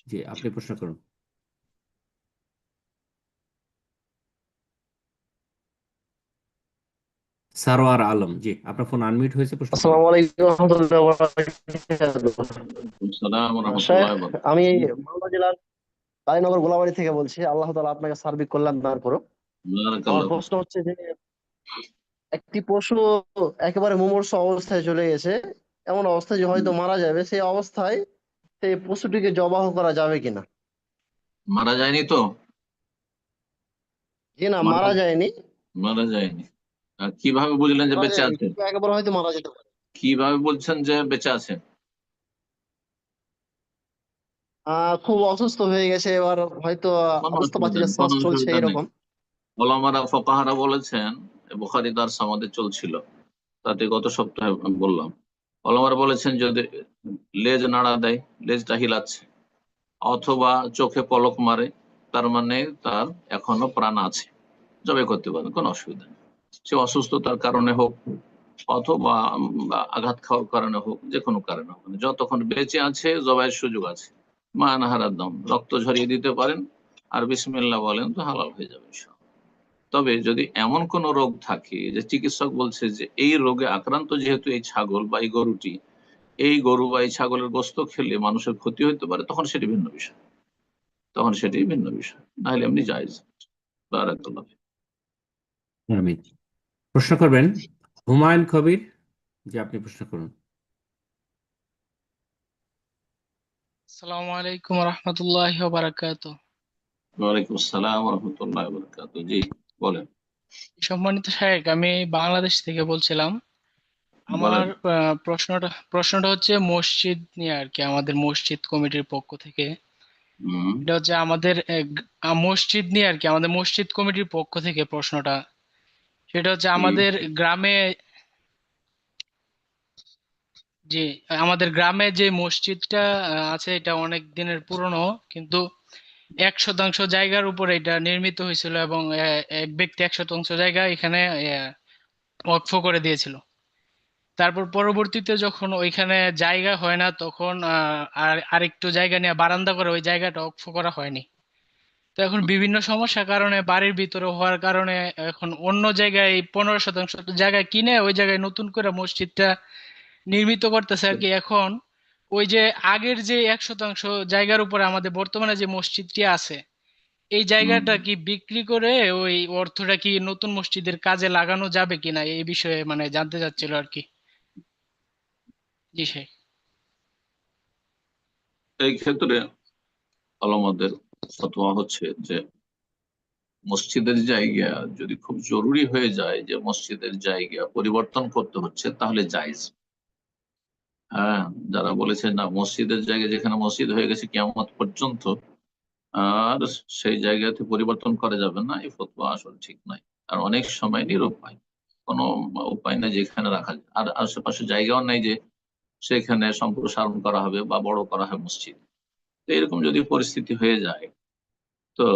B: জি, আপনি প্রশ্ন করুন। সারোয়ার আলম, জি, আপনার ফোন আনমিউট হয়েছে, প্রশ্ন করুন।
M: আসসালামু আলাইকুম ওয়া রাহমাতুল্লাহি ওয়া বারাকাতুহু।
A: আসসালাম ওয়া
M: শেখ,
A: রাহমাতুল্লাহি ওয়া বারাকাতুহু।
M: আমি
A: জি,
M: মালদা জেলার কালীনগর গোলাবাড়ি থেকে বলছি। আল্লাহ তাআলা আপনাকে সার্বিক কল্যাণ দান করুন। আমার
A: বারাকাল্লাহ ফিক।
M: প্রশ্ন হচ্ছে যে একটি পশু একেবারে মুমূর্ষু অবস্থায় চলে গেছে, এমন অবস্থায় যে হয়তো মারা যাবে, সেই অবস্থায় সেই পশুটিকে জবাহ করা যাবে কিনা?
A: মারা যায়নি তো?
M: জি না,
A: মারা
M: মারা যায়নি।
A: মারা যায়নি। কিভাবে বুঝলেন যে
M: মারা
A: বেঁচে
M: যায়নি
A: আছে?
M: কিন্তু একবার হয়তো মারা যেতে পারে।
A: কিভাবে বলছেন যে বেঁচে আছে?
M: খুব অসুস্থ হয়ে গেছে, এবার হয়তো
A: কোনো
M: বুঝতে পারছি
A: অসুবিধা
M: যে
A: নেই,
M: শ্বাস
A: কোনো
M: চলছে
A: অসুবিধা নেই।
M: এরকম।
A: ওলামারা ফুকাহারা বলেছেন, বুখারী দার্স আমাদের চলছিল, তাতে গত সপ্তাহে আমি বললাম, ওলামারা বলেছেন যদি লেজ নাড়া দেয়, লেজটা হিলাচ্ছে, অথবা চোখে পলক মারে, তার মানে তার এখনো প্রাণ আছে, জবাই করতে পারেন, কোনো অসুবিধা নেই। সে অসুস্থতার কারণে হোক অথবা আঘাত খাওয়ার কারণে হোক, যে কোনো কারণে হোক, যতক্ষণ বেঁচে আছে জবাইয়ের সুযোগ আছে। মা নাহারার দম, রক্ত ঝরিয়ে দিতে পারেন, আর বিসমিল্লাহ বলেন তো হালাল হয়ে যাবে ইনশাআল্লাহ। তবে যদি এমন কোন রোগ থাকে যে চিকিৎসক বলছে যে এই রোগে আক্রান্ত যেহেতু এই ছাগল বা এই গরুটি, এই গরু বা এই ছাগলের গোস্ত খেলে মানুষের ক্ষতি হতে পারে, তখন সেটি ভিন্ন বিষয়, নাহলে এমনি জায়েজ। বারাকাল্লাহ ফিক।
B: আমিন। প্রশ্ন করবেন হুমায়ুন কবির, যে আপনি প্রশ্ন করুন।
N: আসসালামু আলাইকুম রহমতুল্লাহি ওয়া বারাকাতুহু।
A: ওয়ালাইকুম আসসালাম ওয়া রাহমাতুল্লাহি ওয়া বারাকাতুহু। জি বলেন।
N: সম্মানিত শায়েখ, আমি বাংলাদেশ থেকে বলছিলাম। আমার
A: বলেন।
N: প্রশ্নটা হচ্ছে মসজিদ নিয়ে আর কি, আমাদের মসজিদ কমিটির পক্ষ থেকে। এটা হচ্ছে আমাদের মসজিদ নিয়ে আর কি, আমাদের মসজিদ কমিটির পক্ষ থেকে প্রশ্নটা। সেটা হচ্ছে আমাদের গ্রামে, যে আমাদের গ্রামে যে মসজিদটা আছে, এটা অনেক দিনের পুরনো, কিন্তু 100% জায়গার উপরে এটা নির্মিত হয়েছিল এবং এক ব্যক্তি 100% জায়গা এখানে ওয়াকফ করে দিয়েছিল। তারপর পরবর্তীতে যখন ওইখানে জায়গা হয় না, তখন আরেকটু জায়গা নিয়ে বারান্দা করে ওই জায়গাটা ওয়াকফ করা হয়নি। তো এখন বিভিন্ন সমস্যার কারণে, বাড়ির ভিতরে হওয়ার কারণে, এখন অন্য জায়গায় 15% জায়গা কিনে ওই জায়গায় নতুন করে মসজিদটা নির্মিত করতেছে আর কি। এখন ওই যে আগের যে 100% জায়গার উপরে আমাদের বর্তমানে যে মসজিদটি আছে, এই জায়গাটা কি বিক্রি করে ওই অর্থটা কি নতুন মসজিদের কাজে লাগানো যাবে কিনা, এই বিষয়ে মানে জানতে চাচ্ছিল আর কি। জি শেখ।
A: এই ক্ষেত্রে আলেমদের ফতোয়া হচ্ছে যে মসজিদের জায়গা যদি খুব জরুরি হয়ে যায় যে মসজিদের জায়গা পরিবর্তন করতে হচ্ছে, তাহলে জায়েজ। হ্যাঁ, যারা বলেছে না মসজিদের জায়গা যেখানে মসজিদ হয়ে গেছে কিয়ামত পর্যন্ত আর সেই জায়গাতে পরিবর্তন করা যাবে না, এই ফতোয়া আসলে ঠিক নয়। আর অনেক সময় নিরুপায়, কোনো উপায় নেই যেখানে রাখা যায়, আর আশেপাশে জায়গাও নেই যে সেখানে সম্প্রসারণ করা হবে বা বড় করা হয় মসজিদ। তো এরকম যদি পরিস্থিতি হয়ে যায়, তো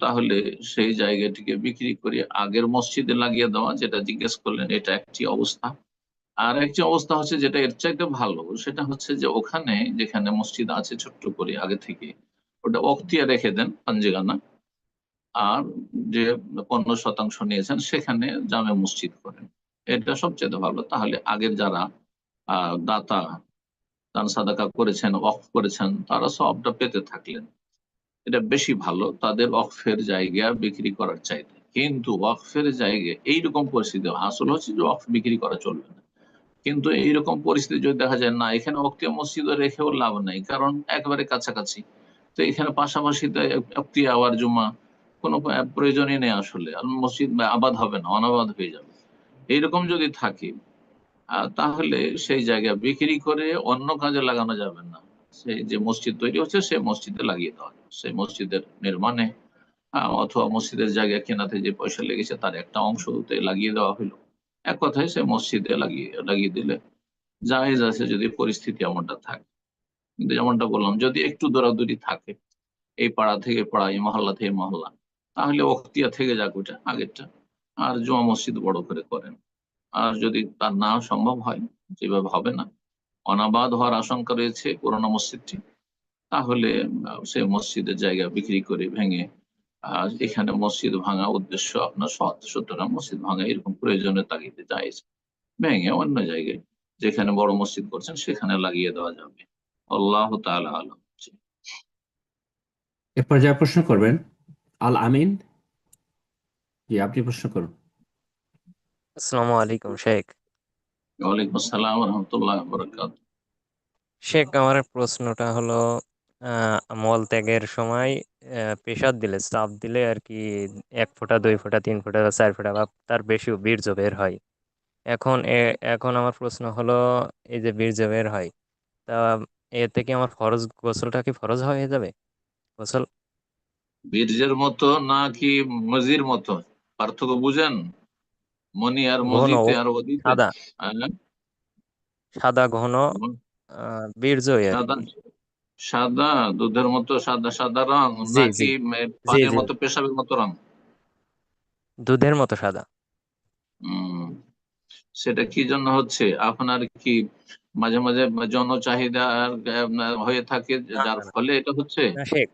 A: তাহলে সেই জায়গাটিকে বিক্রি করে আগের মসজিদে লাগিয়ে দেওয়া, যেটা জিজ্ঞেস করলেন, এটা একটি অবস্থা। আর একটি অবস্থা হচ্ছে যেটা এর চাইতে ভালো, সেটা হচ্ছে যে ওখানে যেখানে মসজিদ আছে ছোট্ট করে আগে থেকে, ওটা অক্তিয়া রেখে দেন পাঞ্জেগানা, আর যে 15% নিয়েছেন সেখানে জামে মসজিদ করেন, এটা সবচেয়ে ভালো। তাহলে আগের যারা দাতা দান সাদাকা করেছেন, ওয়াকফ করেছেন, তারা সবটা পেতে থাকলেন, এটা বেশি ভালো তাদের ওয়াকফের জায়গা বিক্রি করার চাইতে। কিন্তু ওয়াকফের জায়গা এইরকম পরিস্থিতি, আসল হচ্ছে যে ওয়াকফ বিক্রি করা চলবে না, কিন্তু এইরকম পরিস্থিতি যদি দেখা যায় না, এখানে অক্তিয়া মসজিদ রেখেও লাভ নাই, কারণ একবারে কাছাকাছি, তো এখানে পাশাপাশি অক্তিয়া আওয়ার জুমা কোনো প্রয়োজনই নেই আসলে, আর মসজিদ আবাদ হবে না, অনাবাদ হয়ে যাবে। এইরকম যদি থাকে তাহলে সেই জায়গা বিক্রি করে অন্য কাজে লাগানো যাবে না, সেই যে মসজিদ তৈরি হচ্ছে সেই মসজিদে লাগিয়ে দেওয়া যাবে, সেই মসজিদের নির্মাণে অথবা মসজিদের জায়গা কেনাতে যে পয়সা লেগেছে তার একটা অংশতে লাগিয়ে দেওয়া হলো। এক কথায় সে মসজিদে লাগিয়ে দিলে জায়েজ আছে, যদি পরিস্থিতি এমনটা থাকে। কিন্তু যেমনটা বললাম, যদি একটু দৌড়াদৌড়ি থাকে এই পাড়া থেকে পাড়া, এই মহল্লা থেকে মহল্লা, তাহলে অক্তিয়া থেকে যাক ওটা আগেরটা, আর জুমা মসজিদ বড় করে করেন। আর যদি তার না সম্ভব হয়, যেভাবে হবে না, অনাবাদ হওয়ার আশঙ্কা রয়েছে পুরোনো মসজিদটি, তাহলে সে মসজিদের জায়গা বিক্রি করে ভেঙে, এখানে মসজিদ ভাঙা উদ্দেশ্য আপনার সৎ, সুতরাং মসজিদ ভাঙা এরকম প্রয়োজনের তাগিদে জায়েজ, ভেঙে অন্য জায়গায় যেখানে বড় মসজিদ করছেন সেখানে লাগিয়ে দেওয়া যাবে। আল্লাহ তাআলা আলাম।
B: এরপর যা প্রশ্ন করবেন আল আমিন, জি আপনি প্রশ্ন করুন।
O: আসসালামু আলাইকুম শেখ।
A: ওয়ালাইকুম আসসালাম ওয়া রাহমাতুল্লাহি ওয়া বারাকাতুহু।
O: শেখ, আমার প্রশ্নটা হলো মল ত্যাগের সময় প্রেসার দিলে, চাপ দিলে আর কি 1 ফোঁটা 2 ফোঁটা 3 ফোঁটা বা 4 ফোঁটা বা তার বেশিও বীর্য বের হয়। এখন আমার প্রশ্ন হলো, এই যে বীর্য বের হয়, তা এতে কি আমার গোসলটা কি ফরজ হয়ে যাবে? গোসল
A: বীর্যের মতো নাকি মজির মতো, পার্থক্য বুঝেন? মনি আর
O: ঘন
A: মজিতে আর ওদিতে?
O: সাদা
A: হ্যাঁ?
O: সাদা ঘন বীর্যই আর
A: সাদা
O: কি।
A: সাদা দুধের মতো সাদা সাদা রং,
O: জি জি
A: নাকি
O: জি
A: পানির
O: জি
A: মতো পেশাবের মতো রং?
O: দুধের মতো সাদা।
A: সেটা কি জন্য হচ্ছে? আপনার কি মাঝে মাঝে জন চাহিদা হয়ে থাকে
O: না
A: যার
O: না না
A: ফলে এটা হচ্ছে?
O: না শেখ,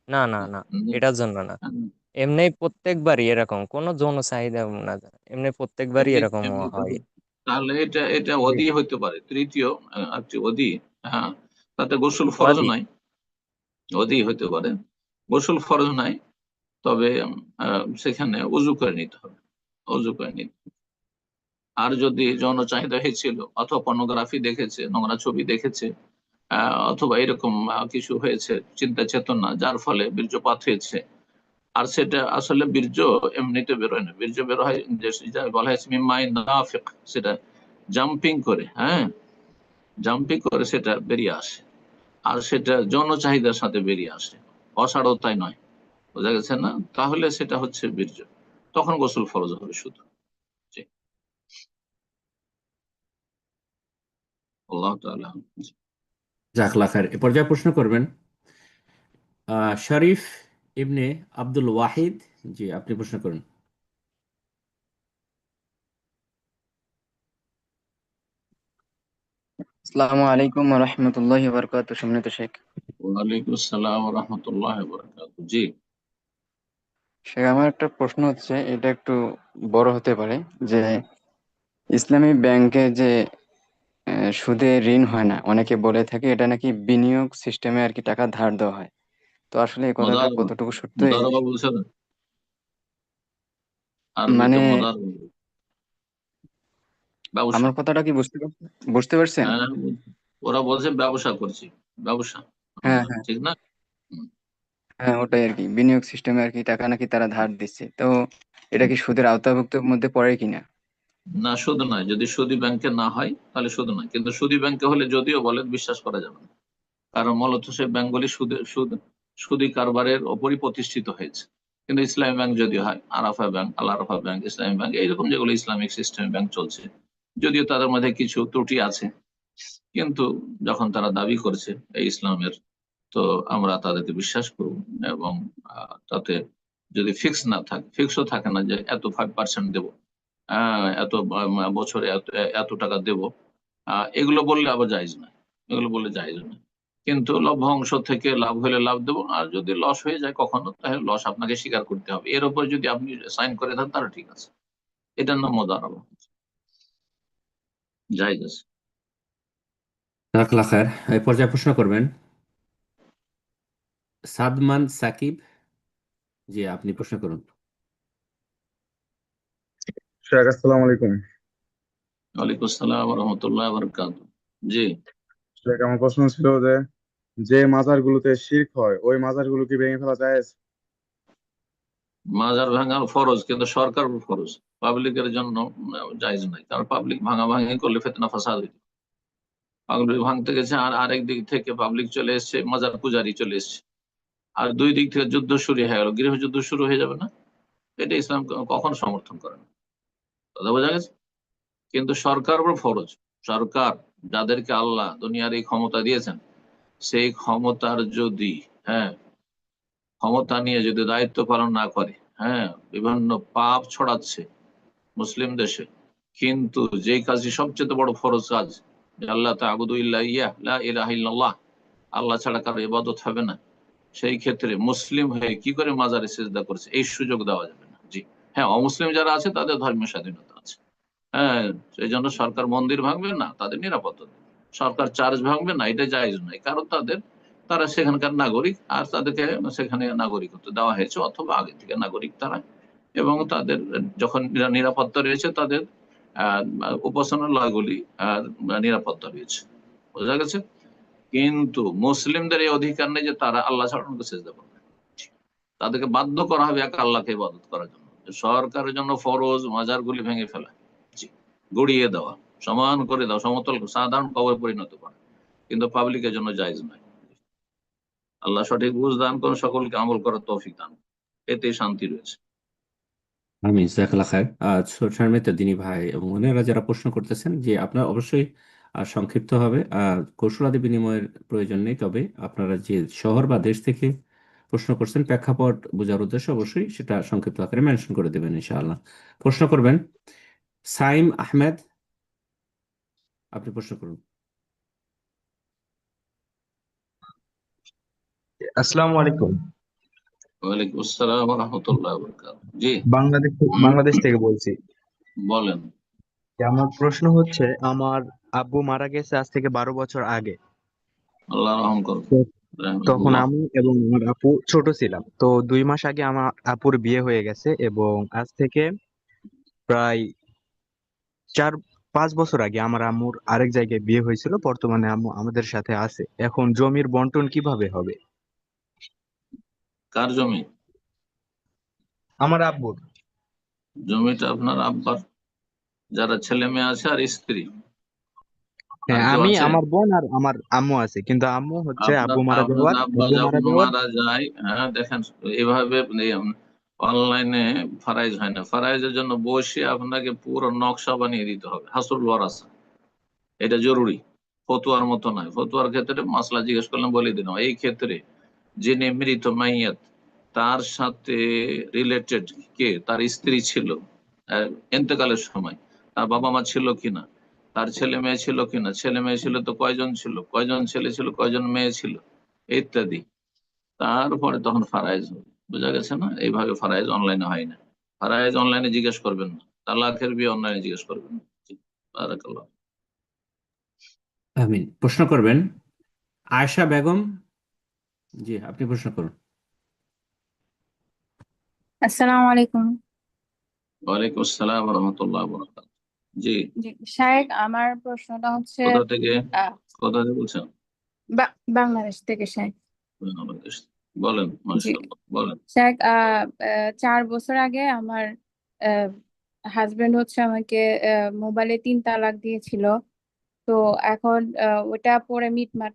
O: না না না,
A: উম,
O: এটার জন্য না। এমনি প্রত্যেকবারই এরকম কোনো যৌন চাহিদা না, এমনি প্রত্যেকবারই
A: এমনি
O: এরকম
A: এমনি
O: হয়।
A: তাহলে এটা এটা
O: জি
A: অধি হইতে পারে, তৃতীয় একটি অধি। হ্যাঁ, তাতে গোসল ফরজ
O: ওয়াদি
A: নাই, অধি হইতে পারে, গোসল ফরজ নাই। তবে সেখানে উজু করে নিতে হবে, উজু করে নিতে হবে। আর যদি যৌন চাহিদা হয়েছিল অথবা পর্নোগ্রাফি দেখেছে, নোংরা ছবি দেখেছে, অথবা এরকম কিছু হয়েছে, চিন্তা চেতনা যার ফলে বীর্যপাত হয়েছে, আর সেটা আসলে বীর্য এমনিতে বেরোয় না, বীর্য বের হয় যেটা বলা হয়েছে মিম্মাই নাফিক, সেটা জাম্পিং করে, হ্যাঁ জাম্পিং করে সেটা বেরিয়ে আসে, আর সেটা যৌন চাহিদার সাথে বেরিয়ে আসে, অসারতাই নয়, বোঝা গেছে না? তাহলে সেটা হচ্ছে বীর্য, তখন গোসল ফরজ হবে শুধু। জি, আল্লাহ তাআলা।
B: জাযাকাল্লাহ খায়ের। এ পর্যায়ে প্রশ্ন করবেন শরীফ ইবনে আব্দুল ওয়াহিদ। জি, আপনি প্রশ্ন করুন।
P: আসসালামু আলাইকুম ওয়া রাহমাতুল্লাহি ওয়া বারাকাতুহু। সম্মানিত শেখ,
A: ওয়ালাইকুম আসসালাম ওয়া রাহমাতুল্লাহি ওয়া বারাকাতুহু। জি,
P: শেখ আমার একটা প্রশ্ন হচ্ছে, এটা একটু বড় হতে পারে, যে ইসলামী ব্যাংকে যে সুদে ঋণ হয় না, অনেকে বলে থাকে এটা নাকি বিনিয়োগ সিস্টেমে আর কি টাকা ধার দেওয়া হয়। তো আসলে এই কথাটা
A: মুদারাবা,
P: কতটুকু সত্য?
A: মুদারাবা বলছে না আরবিতে,
P: মানে
A: মুদারাবা ব্যবসা।
P: আমার কথাটা কি বুঝতে পারছেন?
A: হ্যাঁ, ওরা বলছে ব্যবসা করছি, ব্যবসা,
P: হ্যাঁ, হ্যাঁ,
A: ঠিক না? হুম।
P: হ্যাঁ, ওটাই আর কি, বিনিয়োগ সিস্টেমে আর কি টাকা নাকি তারা ধার দিচ্ছে। তো এটা কি সুদের আওতাভুক্তের মধ্যে পড়ে কিনা?
A: না, সুদ নয়, যদি সুদী ব্যাংকে না হয় তাহলে সুদ নয়, কিন্তু সুদী ব্যাংকে হলে যদিও বলে বিশ্বাস করা যাবে না, কারণ মূলত সেই ব্যাংকগুলি সুদী কারবারের ওপরই প্রতিষ্ঠিত হয়েছে। কিন্তু ইসলামী ব্যাংক যদি হয়, আরাফা ব্যাংক, আল আরাফা ব্যাংক, ইসলামী ব্যাংক, এইরকম যেগুলো ইসলামিক সিস্টেম ব্যাংক চলছে, যদিও তাদের মধ্যে কিছু ত্রুটি আছে, কিন্তু যখন তারা দাবি করছে এই ইসলামের, তো আমরা তাদেরকে বিশ্বাস করব। এবং তাতে যদি ফিক্সও থাকে না যে এত 5% দেবো, এত বছরে এত টাকা দেব, এগুলো বললে আবার জায়েজ নয়, এগুলো বললে জায়েজ নয়। কিন্তু লভ্যাংশ থেকে লাভ হলে লাভ দেবো, আর যদি লস হয়ে যায় কখনো, তাহলে লস আপনাকে স্বীকার করতে হবে। এর উপর যদি আপনি সাইন করে থাকেন তাহলে ঠিক আছে, এটার নাম মুদারাবা, জায়েজ আছে।
B: জাযাকাল্লাহ খায়ের। এই পর্যায়ে প্রশ্ন করবেন সাদমান সাকিব। জি, আপনি প্রশ্ন করুন।
Q: শেখ আসসালামু আলাইকুম।
A: ওয়ালাইকুম আসসালাম ওয়া রাহমাতুল্লাহি ওয়া বারাকাতুহু। জি,
Q: শেখ আমার প্রশ্ন ছিল যে যে মাজারগুলোতে শিরক হয় ওই মাজারগুলো কি ভেঙে ফেলা জায়েজ?
A: মাজার ভাঙা ফরজ, কিন্তু সরকার ফরজ, পাবলিকের জন্য জায়েজ নাই, কারণ পাবলিক ভাঙাভাঙি করলে ফিতনা ফাসাদ হইত। পাবলিক ভাঙতে গেছে, আর আরেক দিক থেকে পাবলিক চলে এসছে, মাজার পূজারি চলে এসছে, আর দুই দিক থেকে যুদ্ধ শুরু হয়ে গেল, গৃহযুদ্ধ শুরু হয়ে যাবে না? এটা ইসলাম কখন সমর্থন করে না, কথা বোঝা গেছে? কিন্তু সরকার উপর ফরজ, সরকার যাদেরকে আল্লাহ দুনিয়ার এই ক্ষমতা দিয়েছেন, সেই ক্ষমতার যদি, হ্যাঁ, ক্ষমতা নিয়ে যদি দায়িত্ব পালন না করে, হ্যাঁ, বিভিন্ন পাপ ছড়াচ্ছে মুসলিম দেশে, কিন্তু যেই কাজটি সবচেয়ে বড় ফরজ কাজ, যে আল্লাহ তা'বুদু ইল্লা ইয়্যাহ, লা ইলাহা ইল্লাল্লাহ, আল্লাহ ছাড়া কারো ইবাদত হবে না, সেই ক্ষেত্রে মুসলিম হয়ে কি করে মাজারে সিজদা করছে, এই সুযোগ দেওয়া যাবে না। জি, হ্যাঁ, অমুসলিম যারা আছে তাদের ধর্মীয় স্বাধীনতা আছে, হ্যাঁ, সেই জন্য সরকার মন্দির ভাঙবে না, তাদের নিরাপত্তা দেবে। সরকার চার্জ ভাঙবে না, এটা জায়েজ নয়, কারণ তারা সেখানকার নাগরিক, আর তাদেরকে সেখানে নাগরিকত্ব দেওয়া হয়েছে, অথবা আগে থেকে নাগরিক তারা, এবং তাদের যখন নিরাপত্তা রয়েছে, তাদের উপাসনালয়গুলি নিরাপত্তা রয়েছে, বোঝা গেছে? কিন্তু মুসলিমদের এই অধিকার নেই যে তারা আল্লাহ ছাড়া অন্যকে সিজদা করবে, তাদেরকে বাধ্য করা হবে এক আল্লাহকে ইবাদত করার জন্য। সরকারের জন্য ফরজ মাজারগুলি ভেঙে ফেলা, জি, গড়িয়ে দেওয়া, সমান করে দেওয়া, সমতল সাধারণ কবরে পরিণত করা, কিন্তু পাবলিকের জন্য জায়েজ নয়। আল্লাহ সঠিক বুঝ দান করুন, সকলকে আমল করার তৌফিক দান, এতে শান্তি রয়েছে।
B: আমি জাযাকাল্লাহ খায়ের। সম্মানিত দিনী ভাই এবং বোনেরা যারা প্রশ্ন করতেছেন, যে আপনার অবশ্যই সংক্ষিপ্ত হবে, কৌশলাদি বিনিময়ের প্রয়োজন নেই, তবে আপনারা যে শহর বা দেশ থেকে প্রশ্ন করছেন প্রেক্ষাপট বোঝার উদ্দেশ্যে অবশ্যই সেটা সংক্ষিপ্ত আকারে মেনশন করে দেবেন ইনশাআল্লাহ। প্রশ্ন করবেন সাইম আহমেদ, আপনি প্রশ্ন করুন।
R: আসসালামু আলাইকুম।
A: ওয়ালাইকুম আসসালাম ওয়া রাহমাতুল্লাহি ওয়া বারাকাতুহু। জি,
R: বাংলাদেশ থেকে বলছি।
A: বলেন।
R: আমার প্রশ্ন হচ্ছে, আমার আব্বু মারা গেছে আজ থেকে 12 বছর আগে।
A: আল্লাহ রহম করুন।
R: তখন
A: রাহমাহুল্লাহ।
R: আমি এবং আমার আপু ছোট ছিলাম। তো 2 মাস আগে আমার আপুর বিয়ে হয়ে গেছে এবং আজ থেকে প্রায় 4-5 বছর আগে আমার আম্মুর আরেক জায়গায় বিয়ে হয়েছিল। বর্তমানে আম্মু আমাদের সাথে আছে। এখন জমির বন্টন কিভাবে হবে?
A: কার জমি?
R: আমার আব্বুর।
A: জমিটা আপনার আব্বার, যারা ছেলে মেয়ে আছে আর স্ত্রী, আর
R: হ্যাঁ,
A: কেউ
R: আমি,
A: আছে?
R: আমার বোন আর আমার আম্মু আছে, কিন্তু আম্মু হচ্ছে
A: আপনার আপনার আব্বা
R: আব্বু মারা
A: যখন
R: যাওয়ার
A: মারা যায়, হ্যাঁ দেখেন, এভাবে অনলাইনে ফারাইজ হয় না। ফারাইজের জন্য বসে আপনাকে পুরো নকশা বানিয়ে দিতে হবে, হাসুল ওয়ারাসা। এটা জরুরি, ফতুয়ার মতো নয়। ফতুয়ার ক্ষেত্রে মাসলা জিজ্ঞেস করলাম বলে দিলাম। এই ক্ষেত্রে যিনি মৃত মাইয়াত, তার সাথে রিলেটেড কে, তার স্ত্রী ছিল ইন্তেকালের সময়, তার বাবা মা ছিল কিনা, তার ছেলে মেয়ে ছিল কিনা, ছেলে মেয়ে ছিল তো কয়জন ছিল, কয়জন ছেলে ছিল, কয়জন মেয়ে ছিল, ইত্যাদি। তারপরে তখন ফারাইজ হবে। বোঝা গেছে না? এইভাবে ফারাইজ অনলাইনে হয় না। ফারাইজ অনলাইনে জিজ্ঞেস করবেন না, তালাকের বিয়ে অনলাইনে জিজ্ঞেস করবেন না। জি, বারাকাল্লাহ।
B: আমিন। প্রশ্ন করবেন আয়েশা বেগম। জি, আপনি প্রশ্ন করুন।
S: আসসালামু আলাইকুম।
A: ওয়ালাইকুম আসসালাম রহমতুল্লাহ বরকাত। জি,
S: জি শায়েখ, আমার প্রশ্নটা হচ্ছে
A: কোথা থেকে
S: আহ,
A: কোথা থেকে বলছেন?
S: বাংলাদেশ থেকে শায়েখ।
A: বাংলাদেশ। বলেন,
S: জি
A: মাশাআল্লাহ, বলেন।
S: শায়েখ, 4 বছর আগে আমার হাজবেন্ড হচ্ছে আমাকে মোবাইলে 3 তালাক দিয়েছিল। তো এখন ওটা পরে মিটমাট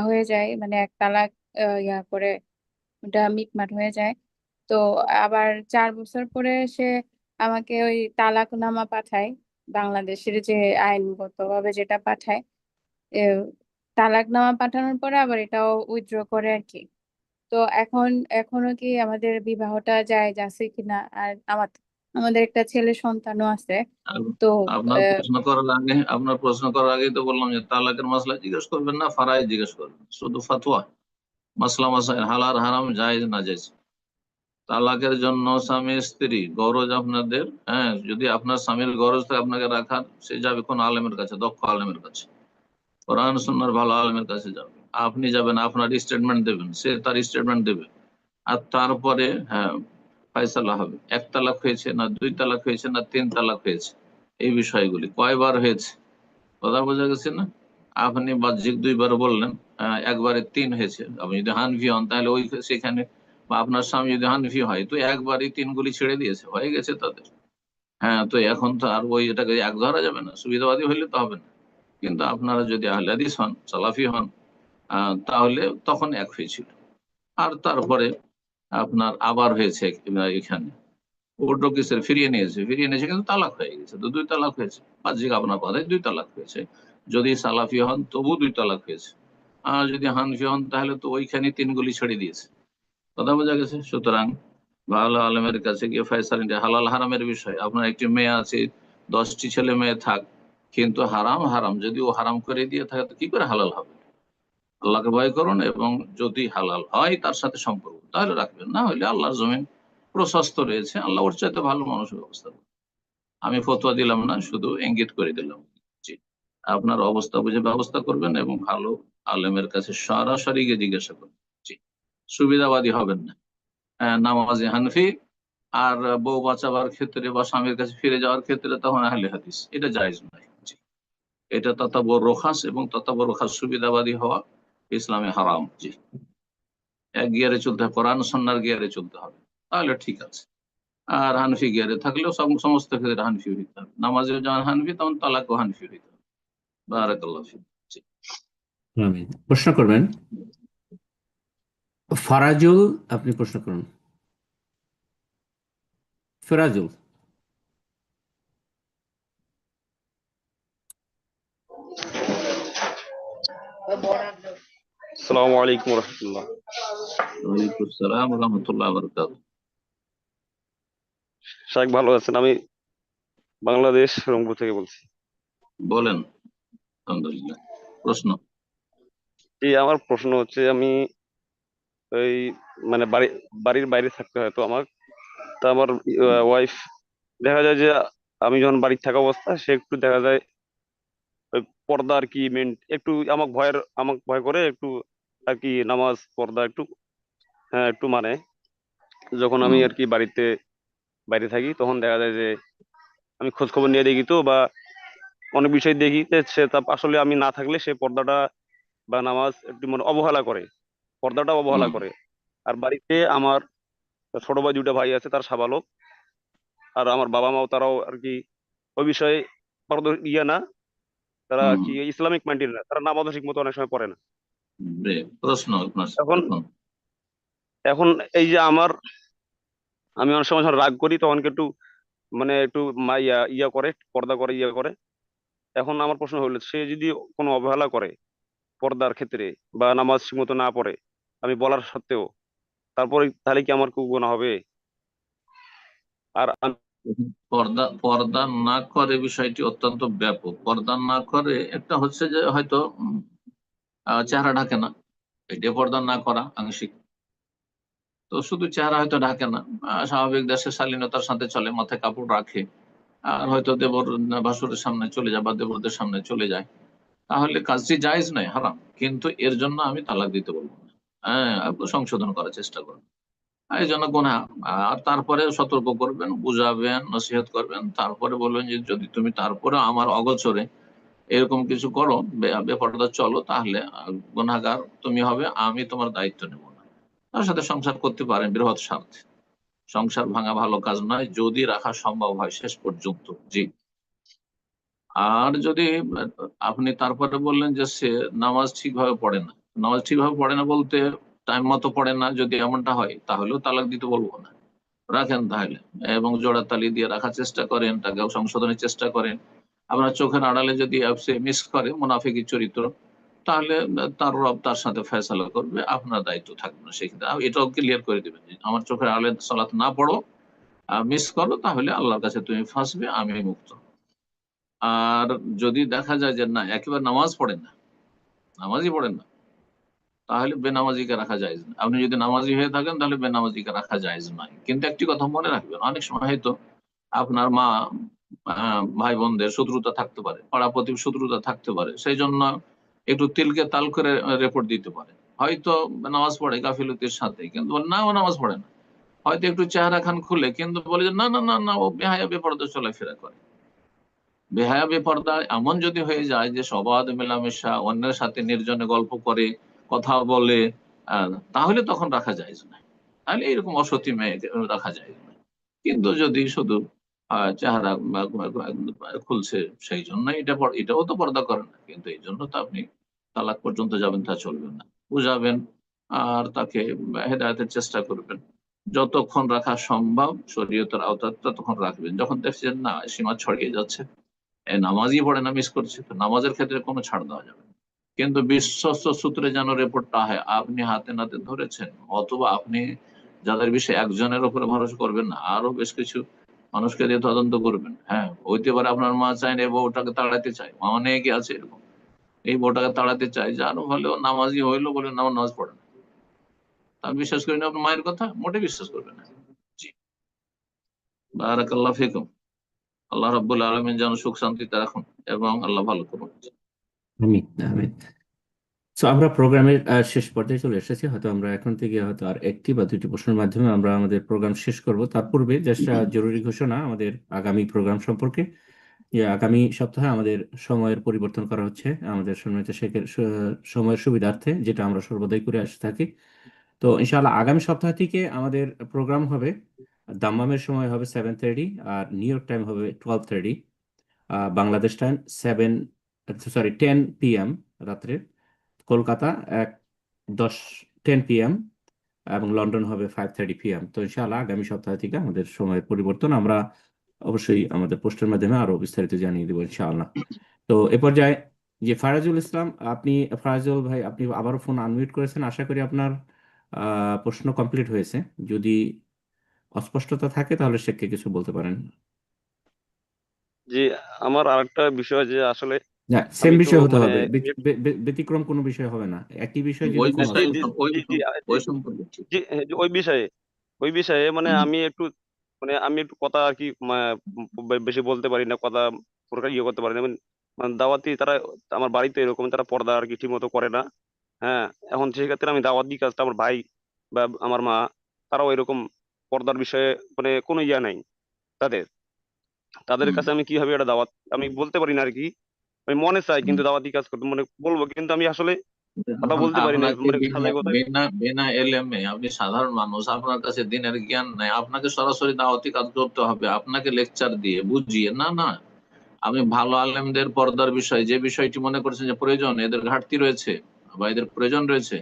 S: হয়ে যায়, মানে 1 তালাক করে ওটা মিটমাট হয়ে যায়। তো আবার 4 বছর পরে সে আমাকে ওই তালাকনামা পাঠায়, বাংলাদেশের যে আইনগত ভাবে যেটা পাঠায়। এ, তালাকনামা পাঠানোর পরে আবার এটাও উইথড্র করে আর কি। তো এখনো কি আমাদের বিবাহটা জায়েজ আছে কিনা? আর আমাদের একটা ছেলে সন্তানও আছে।
A: আপ-
S: তো আহ,
A: আপনার প্রশ্ন করার আগেই তো বললাম যে তালাকের মাসলা জিজ্ঞেস করবেন না, ফারাইজ জিজ্ঞেস করবেন, শুধু ফাতোয়া, মাসলা মাসাইল, হালাল হারাম, জায়েজ না জায়েজ। তালাকের জন্য স্বামী স্ত্রী গরজ আপনাদের, হ্যাঁ, যদি আপনার স্বামীর গরজ থাকে আপনাকে রাখার, সে যাবে কোন আলেমের কাছে, দক্ষ আলেমের কাছে, কোরআন সুন্নাহর ভালো আলেমের কাছে যাবে। আপনি যাবেন, আপনার স্টেটমেন্ট দেবেন, সে তার স্টেটমেন্ট দেবে, আর তারপরে হ্যাঁ ফয়সালা হবে। 1 তালাক হয়েছে না 2 তালাক হয়েছে না 3 তালাক হয়েছে, এই বিষয়গুলি কয়বার হয়েছে, কথা বোঝা গেছে না? আপনি বাহ্যিক 2 বার বললেন, একবারে 3 হয়েছে। আপনি যদি হানফি হন তাহলে ওই সেখানে, বা আপনার স্বামী যদি হানফি হয় তো একবারই 3 গুলি ছেড়ে দিয়েছে, হয়ে গেছে তাদের। হ্যাঁ, তো এখন তো আর ওই এটাকে এক ধরা যাবে না, সুবিধাবাদী হইলে তো হবে না। কিন্তু আপনারা যদি আহলে হাদিস হন, সালাফি হন, তাহলে তখন এক হয়েছিল। আর তারপরে আপনার আবার হয়েছে এখানে, উল্টো কেসের ফিরিয়ে নিয়েছে কিন্তু তালাক হয়ে গেছে, তো 2 তালাক হয়েছে। বাহ্যিক আপনার কথায় 2 তালাক হয়েছে। যদি সালাফি হন তবু 2 তালাক হয়েছে, আর যদি হানফি হন তাহলে তো ওইখানে 3 গুলি ছেড়ে দিয়েছে, কথা বোঝা গেছে? সুতরাং ভালো আলমের কাছে গিয়ে ফয়সালা নিতে, হালাল হারামের বিষয়, আপনার একটি মেয়ে আছে, 10টি ছেলে মেয়ে থাক, কিন্তু হারাম হারাম যদি ও হারাম করে দিয়ে থাকে তো কি করে হালাল হবে? আল্লাহকে ভয় করুন, এবং যদি হালাল হয় তার সাথে সম্পর্ক তাহলে রাখবেন, না হলে আল্লাহর জমিন প্রশস্ত রয়েছে, আল্লাহ ওর চাইতে ভালো মানুষের ব্যবস্থা করবেন। আমি ফতোয়া দিলাম না, শুধু ইঙ্গিত করে দিলাম। জি, আপনার অবস্থা বুঝে ব্যবস্থা করবেন এবং ভালো আলেমের কাছে সরাসরি গিয়ে জিজ্ঞাসা করবেন। জি, সুবিধাবাদী হবেন না। নামাজি হানফি, আর বউ বাঁচাবার ক্ষেত্রে বা স্বামীর কাছে ফিরে যাওয়ার ক্ষেত্রে তখন আহলে হাদিস, এটা জায়েজ নয়। জি, এটা ততাবর রখাস, এবং ততাবর রখাস সুবিধাবাদী হওয়া ইসলামে হারাম। জি, এক গিয়ারে চলতে হবে, কোরআন সন্ন্যার গিয়ারে চলতে হবে, তাহলে ঠিক আছে। আর হানফি গিয়ারে থাকলেও সমস্ত ক্ষেত্রে হানফি হইতে হবে, নামাজেও যখন হানফি তখন তালাকও হানফি হইতে হবে। বারাকাল্লাহ ফিক। জি।
B: আমিন। প্রশ্ন করবেন ফারাজুল। আপনি প্রশ্ন করুন ফেরাজুল।
T: আসসালামু আলাইকুম রহমতুল্লাহ।
A: ওয়ালাইকুম আসসালাম রহমতুল্লাহ বরকাত।
T: শাহেখ ভালো আছেন? আমি বাংলাদেশ রংপুর থেকে বলছি।
A: বলেন। আলহামদুলিল্লাহ। প্রশ্ন?
T: আমার প্রশ্ন হচ্ছে, আমি ওই মানে বাড়ির বাইরে থাকতে হয় তো আমার, তা আমার ওয়াইফ দেখা যায় যে আমি যখন বাড়ি থাকা অবস্থা সে একটু দেখা যায় ওই পর্দা আর কি একটু আমাকে ভয় করে একটু আর কি নামাজ পর্দা একটু হ্যাঁ একটু মানে যখন আমি আর কি বাইরে থাকি তখন দেখা যায় যে আমি খোঁজ খবর নিয়ে দেখি তো বা অনেক বিষয় দেখি যে সে তা আসলে আমি না থাকলে সে পর্দাটা বা নামাজ একটু মানে অবহেলা করে, পর্দাটা অবহেলা করে। আর বাড়িতে আমার ছোট ভাই 2টা ভাই আছে, তার সাবালক। আর আমার বাবা মাও তারাও আর কি ওই বিষয়ে ইয়ে না, তারা কি ইসলামিক মাইন্ডেড না, তারা নামাজও ঠিক মতো অনেক সময় পড়ে না।
A: প্রশ্ন আপনার
T: এখন এখন এই যে আমি অনেক সময় যখন রাগ করি তখন একটু মানে একটু ইয়া করে, পর্দা করে, ইয়া করে। এখন আমার প্রশ্ন হলো, সে যদি কোনো অবহেলা করে পর্দার ক্ষেত্রে বা নামাজ ঠিকমতো না পড়ে আমি বলার সত্ত্বেও, তারপরে তাহলে কি আমার খুব গুনাহ হবে? আর
A: পর্দা পর্দা না করে বিষয়টি অত্যন্ত ব্যাপক। পর্দা না করে একটা হচ্ছে যে হয়তো চেহারা ঢাকে না, এটা পর্দা না করা আংশিক। তো শুধু চেহারা হয়তো ঢাকে না, স্বাভাবিক দেশের শালীনতার সাথে চলে, মাথায় কাপড় রাখে, আর হয়তো দেবর ভাসুরের সামনে চলে যায় বা দেবরদের সামনে চলে যায়, তাহলে কাজটি জায়েজ নয়, হারাম। কিন্তু এর জন্য আমি তালাক দিতে বলবো না, হ্যাঁ সংশোধন করার চেষ্টা করবো, এই জন্য গুনাহ। আর তারপরে সতর্ক করবেন, বুঝাবেন, নসিহত করবেন, তারপরে বলবেন যে যদি তুমি তারপরে আমার অগোচরে এরকম কিছু করো, বেপরদা চলো, তাহলে গুনাহগার তুমি হবে, আমি তোমার দায়িত্ব নেব না। তার সাথে সংসার করতে পারেন বৃহৎ স্বার্থে, সংসার ভাঙা ভালো কাজ নয় যদি রাখা সম্ভব হয় শেষ পর্যন্ত। জি। আর যদি আপনি তারপরে বললেন যে সে নামাজ ঠিকভাবে পড়ে না, নামাজ ঠিকভাবে পড়ে না বলতে টাইম মতো পড়ে না, যদি এমনটা হয় তাহলেও তালাক দিতে বলবো না, রাখেন তাহলে, এবং জোড়া তালি দিয়ে রাখার চেষ্টা করেন, তাকেও সংশোধনের চেষ্টা করেন। আপনার চোখের আড়ালে যদি সে মিস করে মুনাফিকি চরিত্র, তাহলে তার রব তার সাথে ফয়সালা করবে, আপনার দায়িত্ব থাকবে না সেক্ষেত্রে। এটাও ক্লিয়ার করে দিবেন যে আমার চোখের আড়ালে সালাত না পড়ো, মিস করো, তাহলে আল্লাহর কাছে তুমি ফাঁসবে, আমি মুক্ত। আর যদি দেখা যায় যে না একেবারে নামাজ পড়েন না, নামাজই পড়েন না, তাহলে বেনামাজিকে রাখা যায় না। আপনি যদি নামাজি হয়ে থাকেন তাহলে বেনামাজিকে রাখা যায় নয়। কিন্তু একটি কথা মনে রাখবেন, অনেক সময় হয়তো আপনার মা ভাই বোনদের শত্রুতা থাকতে পারে, পাড়া প্রতিবেশী শত্রুতা থাকতে পারে, সেই জন্য একটু তিলকে তাল করে রিপোর্ট দিতে পারে। হয়তো নামাজ পড়ে গাফিলতির সাথে, কিন্তু বলে না ও নামাজ পড়ে না। হয়তো একটু চেহারা খান খুলে, কিন্তু বলে যে না না না না ও বেহায়া বেপরদা চলাফেরা করে। বেহায়া বেপরদা এমন যদি হয়ে যায় যে সবাদ মেলামেশা, অন্যের সাথে নির্জনে গল্প করে, কথা বলে, তাহলে তখন রাখা যায় না। তাহলে এরকম অসতী মেয়ে রাখা যায় না। কিন্তু যদি শুধু চেহারা খুলছে, সেই জন্য এটাও তো পর্দা করে না, কিন্তু এই জন্য তো আপনি তালাক পর্যন্ত যাবেন, তা চলবে না। বুঝাবেন আর তাকে হেদায়েতের চেষ্টা করবেন, যতক্ষণ রাখা সম্ভব শরীয়তের আওতায় ততক্ষণ রাখবেন। যখন দেখছেন না সীমা ছড়িয়ে যাচ্ছে, নামাজই পড়ে না, মিস করছে, তো নামাজের ক্ষেত্রে কোনো ছাড় দেওয়া যাবে না। কিন্তু বিশ্বস্ত সূত্রে যেন রিপোর্টটা হয় আপনি হাতে নাতে ধরেছেন, অথবা আপনি যাদের বিষয়ে একজনের উপরে ভরসা করবেন না, আরো বেশ কিছু মানুষকে দিয়ে তদন্ত করবেন। হ্যাঁ, হইতে পারে আপনার মা চায় না এই বউটাকে তাড়াতে চায়, অনেকে আছে এরকম, এই বউটাকে তাড়াতে চায়, যার হলেও নামাজি হইলো বলে নামাজ পড়ে না। তা বিশ্বাস করেন আপনার মায়ের কথা, মোটে বিশ্বাস করবেন না। জি, বারাকাল্লাহ ফিকুম। আল্লাহ রাব্বুল আলামিন যেন সুখ শান্তিতে রাখুন এবং আল্লাহ ভালো করুন।
B: আমিন আমিন। তো আমরা প্রোগ্রামের শেষ পর্যায়ে চলে এসেছি, হয়তো আমরা এখন থেকে হয়তো আর একটি বা দুটি প্রশ্নের মাধ্যমে আমরা আমাদের প্রোগ্রাম শেষ করব। তার পূর্বে জাস্ট জরুরি ঘোষণা আমাদের আগামী প্রোগ্রাম সম্পর্কে। আগামী সপ্তাহে আমাদের সময়ের পরিবর্তন করা হচ্ছে আমাদের সম্মানিত শেখের সময়ের সুবিধার্থে, যেটা আমরা সর্বদাই করে আসতে থাকি। তো ইনশাআল্লাহ আগামী সপ্তাহ থেকে আমাদের প্রোগ্রাম হবে, দাম্মামের সময় হবে 7:30, আর নিউ ইয়র্ক টাইম হবে 12:30, বাংলাদেশ টাইম 10 PM রাত্রে, কলকাতা 10 PM, এবং লন্ডন হবে 5:30 PM। তো ইনশাআল্লাহ আগামী সপ্তাহ থেকে আমাদের সময়ের পরিবর্তন আমরা অবশ্যই আমাদের পোস্টের মাধ্যমে আরো বিস্তারিত জানিয়ে দেবো ইনশাআল্লাহ। তো এ পর্যায়ে যে ফারাজুল ইসলাম, ফারাজুল ভাই আপনি আবারও ফোন আনমিউট করেছেন, আশা করি আপনার প্রশ্ন কমপ্লিট হয়েছে। যদি অস্পষ্টতা থাকে তাহলে শেখকে কিছু বলতে পারেন।
T: জি, আমার আরেকটা বিষয় যে আসলে
B: না, সেম
T: আমি তো
B: বিষয় হতে
T: মানে
B: হবে, ব্যতিক্রম কোনো বিষয় হবে না, একই বিষয় যদি
A: ওই
B: কোনো
A: বিষয়ে ওই
T: জি
A: সম্পর্কে
T: জি, ওই বিষয়ে মানে আমি একটু কথা আর কি বেশি বলতে পারি না, কথা প্রকাশ করতে পারি না। মানে দাওয়াতি তারা আমার বাড়িতে এরকম, তারা পর্দা আর কি ঠিক মতো করে না। হ্যাঁ, এখন সেই ক্ষেত্রে আমি দাওয়াত দিই কাজটা, আমার ভাই বা আমার মা তারাও এরকম পর্দার বিষয়ে মানে কোনো ইয়া নাই তাদের তাদের কাছে আমি কিভাবে এটা দাওয়াত আমি বলতে পারি না আর কি। আমি মনে চাই কিন্তু দাওয়াতি কাজ করতে মানে বলবো, কিন্তু আমি আসলে কথা
A: দেখুন,
T: বলতে পারি না
A: আপনাকে
T: মানে
A: বিনা
T: সাজাই কথায়।
A: বিনা বিনা এলেমে, আপনি সাধারণ মানুষ, আপনার কাছে দিনের জ্ঞান নাই, আপনাকে সরাসরি দাওয়াতি কাজ করতে হবে, আপনাকে লেকচার দিয়ে বুঝিয়ে না। না, আপনি ভালো আলেমদের পর্দার বিষয়, যে বিষয়টি মনে করছেন যে প্রয়োজন, এদের ঘাটতি রয়েছে বা এদের প্রয়োজন রয়েছে,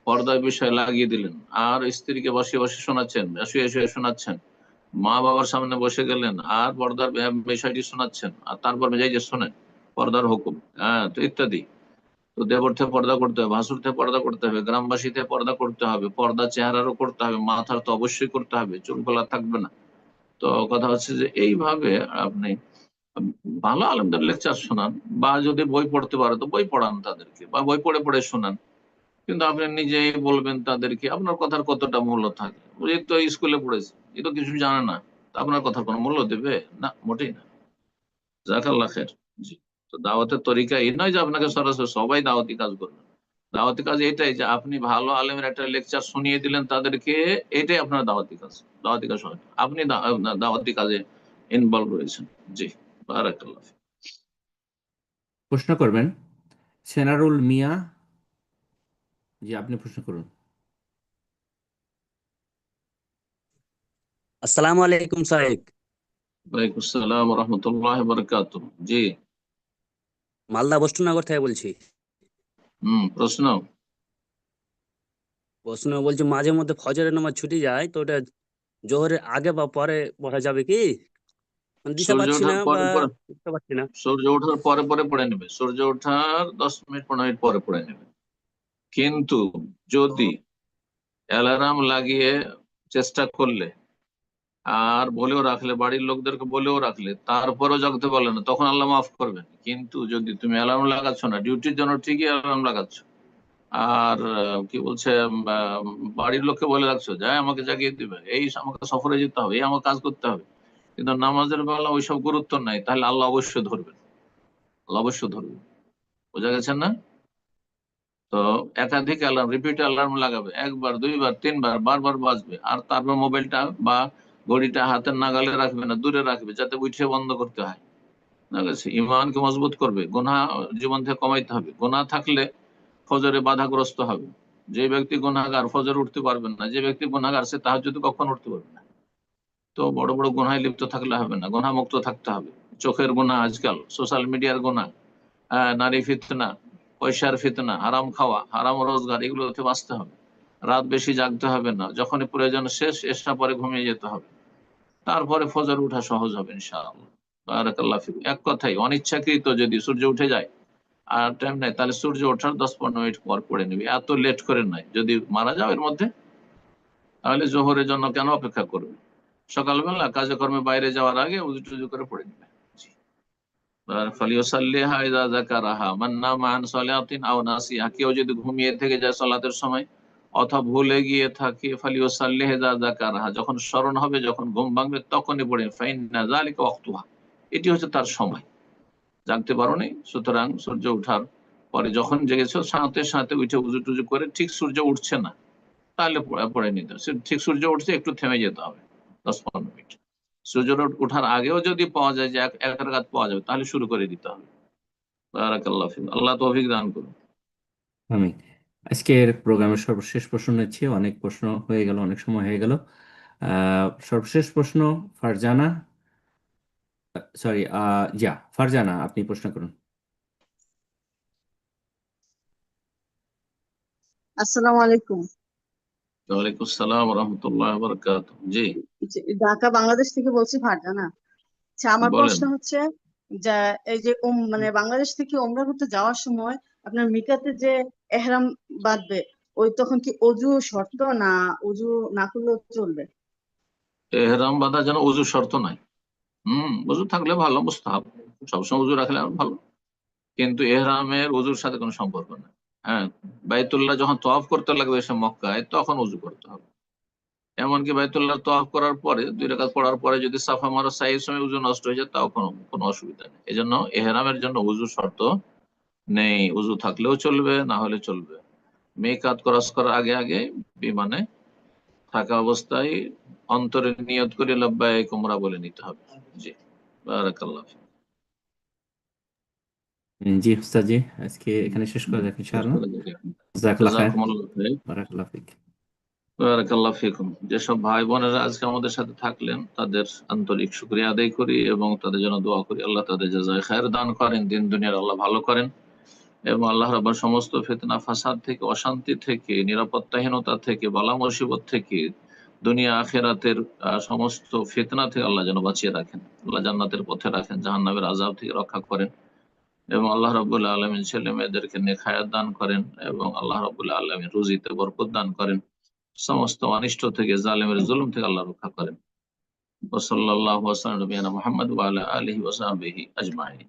A: পর্দার বিষয় লাগিয়ে দিলেন, আর স্ত্রীকে বসে বসে শোনাচ্ছেন, শুয়ে শুয়ে শোনাচ্ছেন, মা বাবার সামনে বসে গেলেন আর পর্দার বিষয়টি শোনাচ্ছেন, আর তারপর যাই যে শোনেন পর্দার হুকুম, হ্যাঁ, তো ইত্যাদি। তো দেবর থেকে পর্দা করতে হবে, ভাসুর থেকে পর্দা করতে হবে, গ্রামবাসী থেকে পর্দা করতে হবে, পর্দা চেহারারও করতে হবে, মাথার তো অবশ্যই করতে হবে, চুল খোলা থাকবে না। তো কথা হচ্ছে যে এইভাবে আপনি ভালো আলেমদের লেকচার শোনান, বা যদি বই পড়তে পারে তো বই পড়ান তাদেরকে, বা বই পড়ে পড়ে শোনান। কিন্তু আপনি নিজেই বলবেন তাদেরকে, আপনার কথার কতটা মূল্য থাকে? ওই তো স্কুলে পড়েছে, এ তো কিছু জানে না, তা আপনার কথার কোনো মূল্য দেবে না? মোটেই না। জাযাকাল্লাহ খের। জি। তো দাওয়াতের তরিকা এই নয় যে আপনাকে সরাসরি সবাই দাওয়াতি কাজ করবেন। দাওয়াতি কাজ এটাই যে আপনি ভালো আলেমের একটা লেকচার শুনিয়ে দিলেন তাদেরকে, এটাই আপনার দাওয়াতি কাজ। দাওয়াতি কাজ হয়, আপনি দাওয়াতি কাজে ইনভলভ রয়েছেন। জি, বারাকাল্লাহ।
B: প্রশ্ন করবেন সেনারুল মিয়া। জি, আপনি প্রশ্ন করুন।
U: আসসালামু আলাইকুম সাহেব।
A: ওয়ালাইকুম আসসালাম ওয়া রাহমাতুল্লাহি ওয়া বারাকাতুহু। জি।
U: মালদা বস্ত্রনগর থেকে বলছি।
A: প্রশ্ন
U: প্রশ্ন বলছি, মাঝে মধ্যে ফজরের নামাজ ছুটি যায়, তো ওটা জোহরের আগে বা পরে পড়া যাবে কি? মানে দিতে
A: সূর্য
U: পারছি
A: ওঠার
U: না
A: পরে
U: বা
A: পরে,
U: বুঝতে পারছি না।
A: সূর্য ওঠার পরে পরে পড়ে নেবে, সূর্য ওঠার 10 মিনিট 15 মিনিট পরে পড়ে নেবে। কিন্তু যদি অ্যালার্ম লাগিয়ে চেষ্টা করলে আর বলেও রাখলে, বাড়ির লোকদেরকে বলেও রাখলে, তারপরেও জাগতে পারলে না, তখন আল্লাহ মাফ করবেন। কিন্তু যদি তুমি অ্যালার্ম লাগাচ্ছ না, ডিউটির জন্য ঠিকই অ্যালার্ম লাগাচ্ছ, আর কি বলছে, বাড়ির লোককে বলে রাখছো যে আমাকে জাগিয়ে দিবে, এই আমাকে সফরে যেতে হবে, এই আমাকে কাজ করতে হবে, কিন্তু নামাজের বেলা ওইসব গুরুত্ব নাই, তাহলে আল্লাহ অবশ্যই ধরবেন। আল্লাহ অবশ্যই ধরবেন। বোঝা গেছেন না? তো একাধিক অ্যালার্ম, রিপিট অ্যালার্ম লাগাবে, একবার দুইবার তিনবার, বারবার বাজবে, আর তারপর মোবাইলটা বা ঘড়িটা হাতের নাগালে রাখবে না, দূরে রাখবে, যাতে উঠে বন্ধ করতে হয়। বুঝা গেছে? ইমানকে মজবুত করবে, গুনাহ জীবন থেকে কমাইতে হবে। গুনাহ থাকলে ফজরে বাধাগ্রস্ত হবে। যে ব্যক্তি গুনাহগার ফজরে উঠতে পারবেন না, যে ব্যক্তি গুনাহগার সে তাহাজ্জুদে কখনো উঠতে পারবে না। তো বড় বড় গুনাহে লিপ্ত থাকলে হবে না, গুনাহ মুক্ত থাকতে হবে। চোখের গুনাহ, আজকাল সোশ্যাল মিডিয়ার গুনাহ, নারী ফিতনা, পয়সার ফিতনা, হারাম খাওয়া, হারাম রোজগার, এগুলোতে বাঁচতে হবে। রাত বেশি জাগতে হবে না, যখনই প্রয়োজন শেষ এসা পরে ঘুমিয়ে যেতে হবে, তারপরে ফজর উঠা সহজ হবে ইনশাআল্লাহ। বারাকাল্লাহ ফিক। এক কথাই, অনিচ্ছাকৃত যদি সূর্য উঠে যায় আর টাইম নাই, তাহলে সূর্য ওঠার 10-15 মিনিট পর পড়ে নেবে, এত লেট করে নাই। যদি মারা যাও এর মধ্যে, তাহলে জোহরের জন্য কেন অপেক্ষা করবে? সকালবেলা কাজে কর্মে বাইরে যাওয়ার আগে উজু টুজু করে পড়ে নেবে। ফালিউসাল্লিহা ইযা যাকারাহা মান নামা আন সালাতিন আও নাসিহা। কেউ যদি ঘুমিয়ে থেকে যায় সালাতের সময় অথবা ভুলে গিয়ে থাকে, ফালিউসাল্লিহা ইযা যাকারাহা, যখন স্মরণ হবে, যখন ঘুম ভাঙবে তখনই পড়ে। ফাইন্না যালিকা ওয়াক্তুহা, এটি হচ্ছে তার সময়। জানতে পারো নি, সুতরাং সূর্য ওঠার পরে যখন জেগেছো সাথে সাথে উঠে উজু টুজু করে, ঠিক সূর্য উঠছে না তাহলে পড়ে নিতে হবে। ঠিক সূর্য উঠছে একটু থেমে যেতে হবে 10-15 মিনিট। সূর্য ওঠার আগেও যদি পাওয়া যায় যে এক রাকাত পাওয়া যাবে, তাহলে শুরু করে দিতে হবে। বারাকাল্লাহ ফিক। আল্লাহ তৌফিক দান করুন।
B: আমি আজকের প্রোগ্রামের সর্বশেষ প্রশ্ন নিচ্ছি। অনেক প্রশ্ন হয়ে গেল, অনেক সময় হয়ে গেল। সর্বশেষ প্রশ্ন ফারজানা, সরি, ফারজানা, আপনি প্রশ্ন করুন।
V: আসসালামু আলাইকুম।
A: ওয়ালাইকুম আসসালাম ওয়া রাহমাতুল্লাহি ওয়া বারাকাতুহু। জি,
V: ঢাকা বাংলাদেশ থেকে বলছি, ফারজানা। আচ্ছা, আমার
A: বলেন।
V: প্রশ্ন হচ্ছে যে এই যে মানে বাংলাদেশ থেকে ওমরা করতে যাওয়ার সময় আপনার মিকাতে যে এহরাম বাঁধবে, ওই তখন কি অজু শর্ত, না অজু না করলেও চলবে?
A: এহরাম বাঁধা যেন উযু শর্ত নাই। উযু থাকলে ভালো, মুস্তাহাব, সবসময় উযু রাখলে আরো ভালো, কিন্তু এহরামের উযুর সাথে কোনো সম্পর্ক নেই। হ্যাঁ, বাইতুল্লাহ যখন তওয়াফ করতে লাগবে এসে মক্কায়, তখন উযু করতে হবে। এমনকি বাইতুল্লাহ তওয়াফ করার পরে 2 রাকাত পড়ার পরে যদি সাফা মারো সাইয়ের সময় উযু নষ্ট হয়ে যায়, তাও কোনো অসুবিধা নেই। এজন্য এহরামের জন্য উযু শর্ত নেই, উযু থাকলেও চলবে, না হলে চলবে। মেকাত ক্রস করার আগে আগে বিমানে থাকা অবস্থায় অন্তরে নিয়ত করে লাব্বাইক উমরা বলে নিতে হবে। জি, বারাকাল্লাহ ফিক।
B: জি উস্তাদ জি, আজকে এখানে শেষ করা যাক ইনশাআল্লাহ। জাযাকাল্লাহ খায়ের,
A: জাযাকুমুল্লাহ খাইর।
B: বারাকাল্লাহ ফিক।
A: বারাকাল্লাহ ফিকুম। যেসব ভাই বোনেরা আজকে আমাদের সাথে থাকলেন তাদের আন্তরিক শুকরিয়া আদায় করি এবং তাদের জন্য দোয়া করি আল্লাহ তাদের জাযায়ে খায়ের দান করেন, দিন দুনিয়ার আল্লাহ ভালো করেন এবং আল্লাহ রাব্বুল সমস্ত ফিতনা ফাসাদ থেকে, অশান্তি থেকে, নিরাপত্তাহীনতা থেকে, বালা মুসিবত থেকে, দুনিয়া আখিরাতের সমস্ত ফিতনা থেকে আল্লাহ যেন বাঁচিয়ে রাখেন, আল্লাহ জান্নাতের পথে রাখেন, জাহান্নামের আযাব থেকে রক্ষা করেন এবং আল্লাহ রাব্বুল আলামিন ছেলে মেয়েদেরকে নেক হায়াত দান করেন এবং আল্লাহ রাব্বুল আলামিন রুজিতে বরকত দান করেন, সমস্ত অনিষ্ট থেকে, জালেমের জুলুম থেকে আল্লাহ রক্ষা করেন। ওয়া সাল্লাল্লাহু ওয়া সাল্লাম নবিয়ানা মুহাম্মদ ওয়া আলা আলিহি ওয়া সাহবিহি আজমাইন।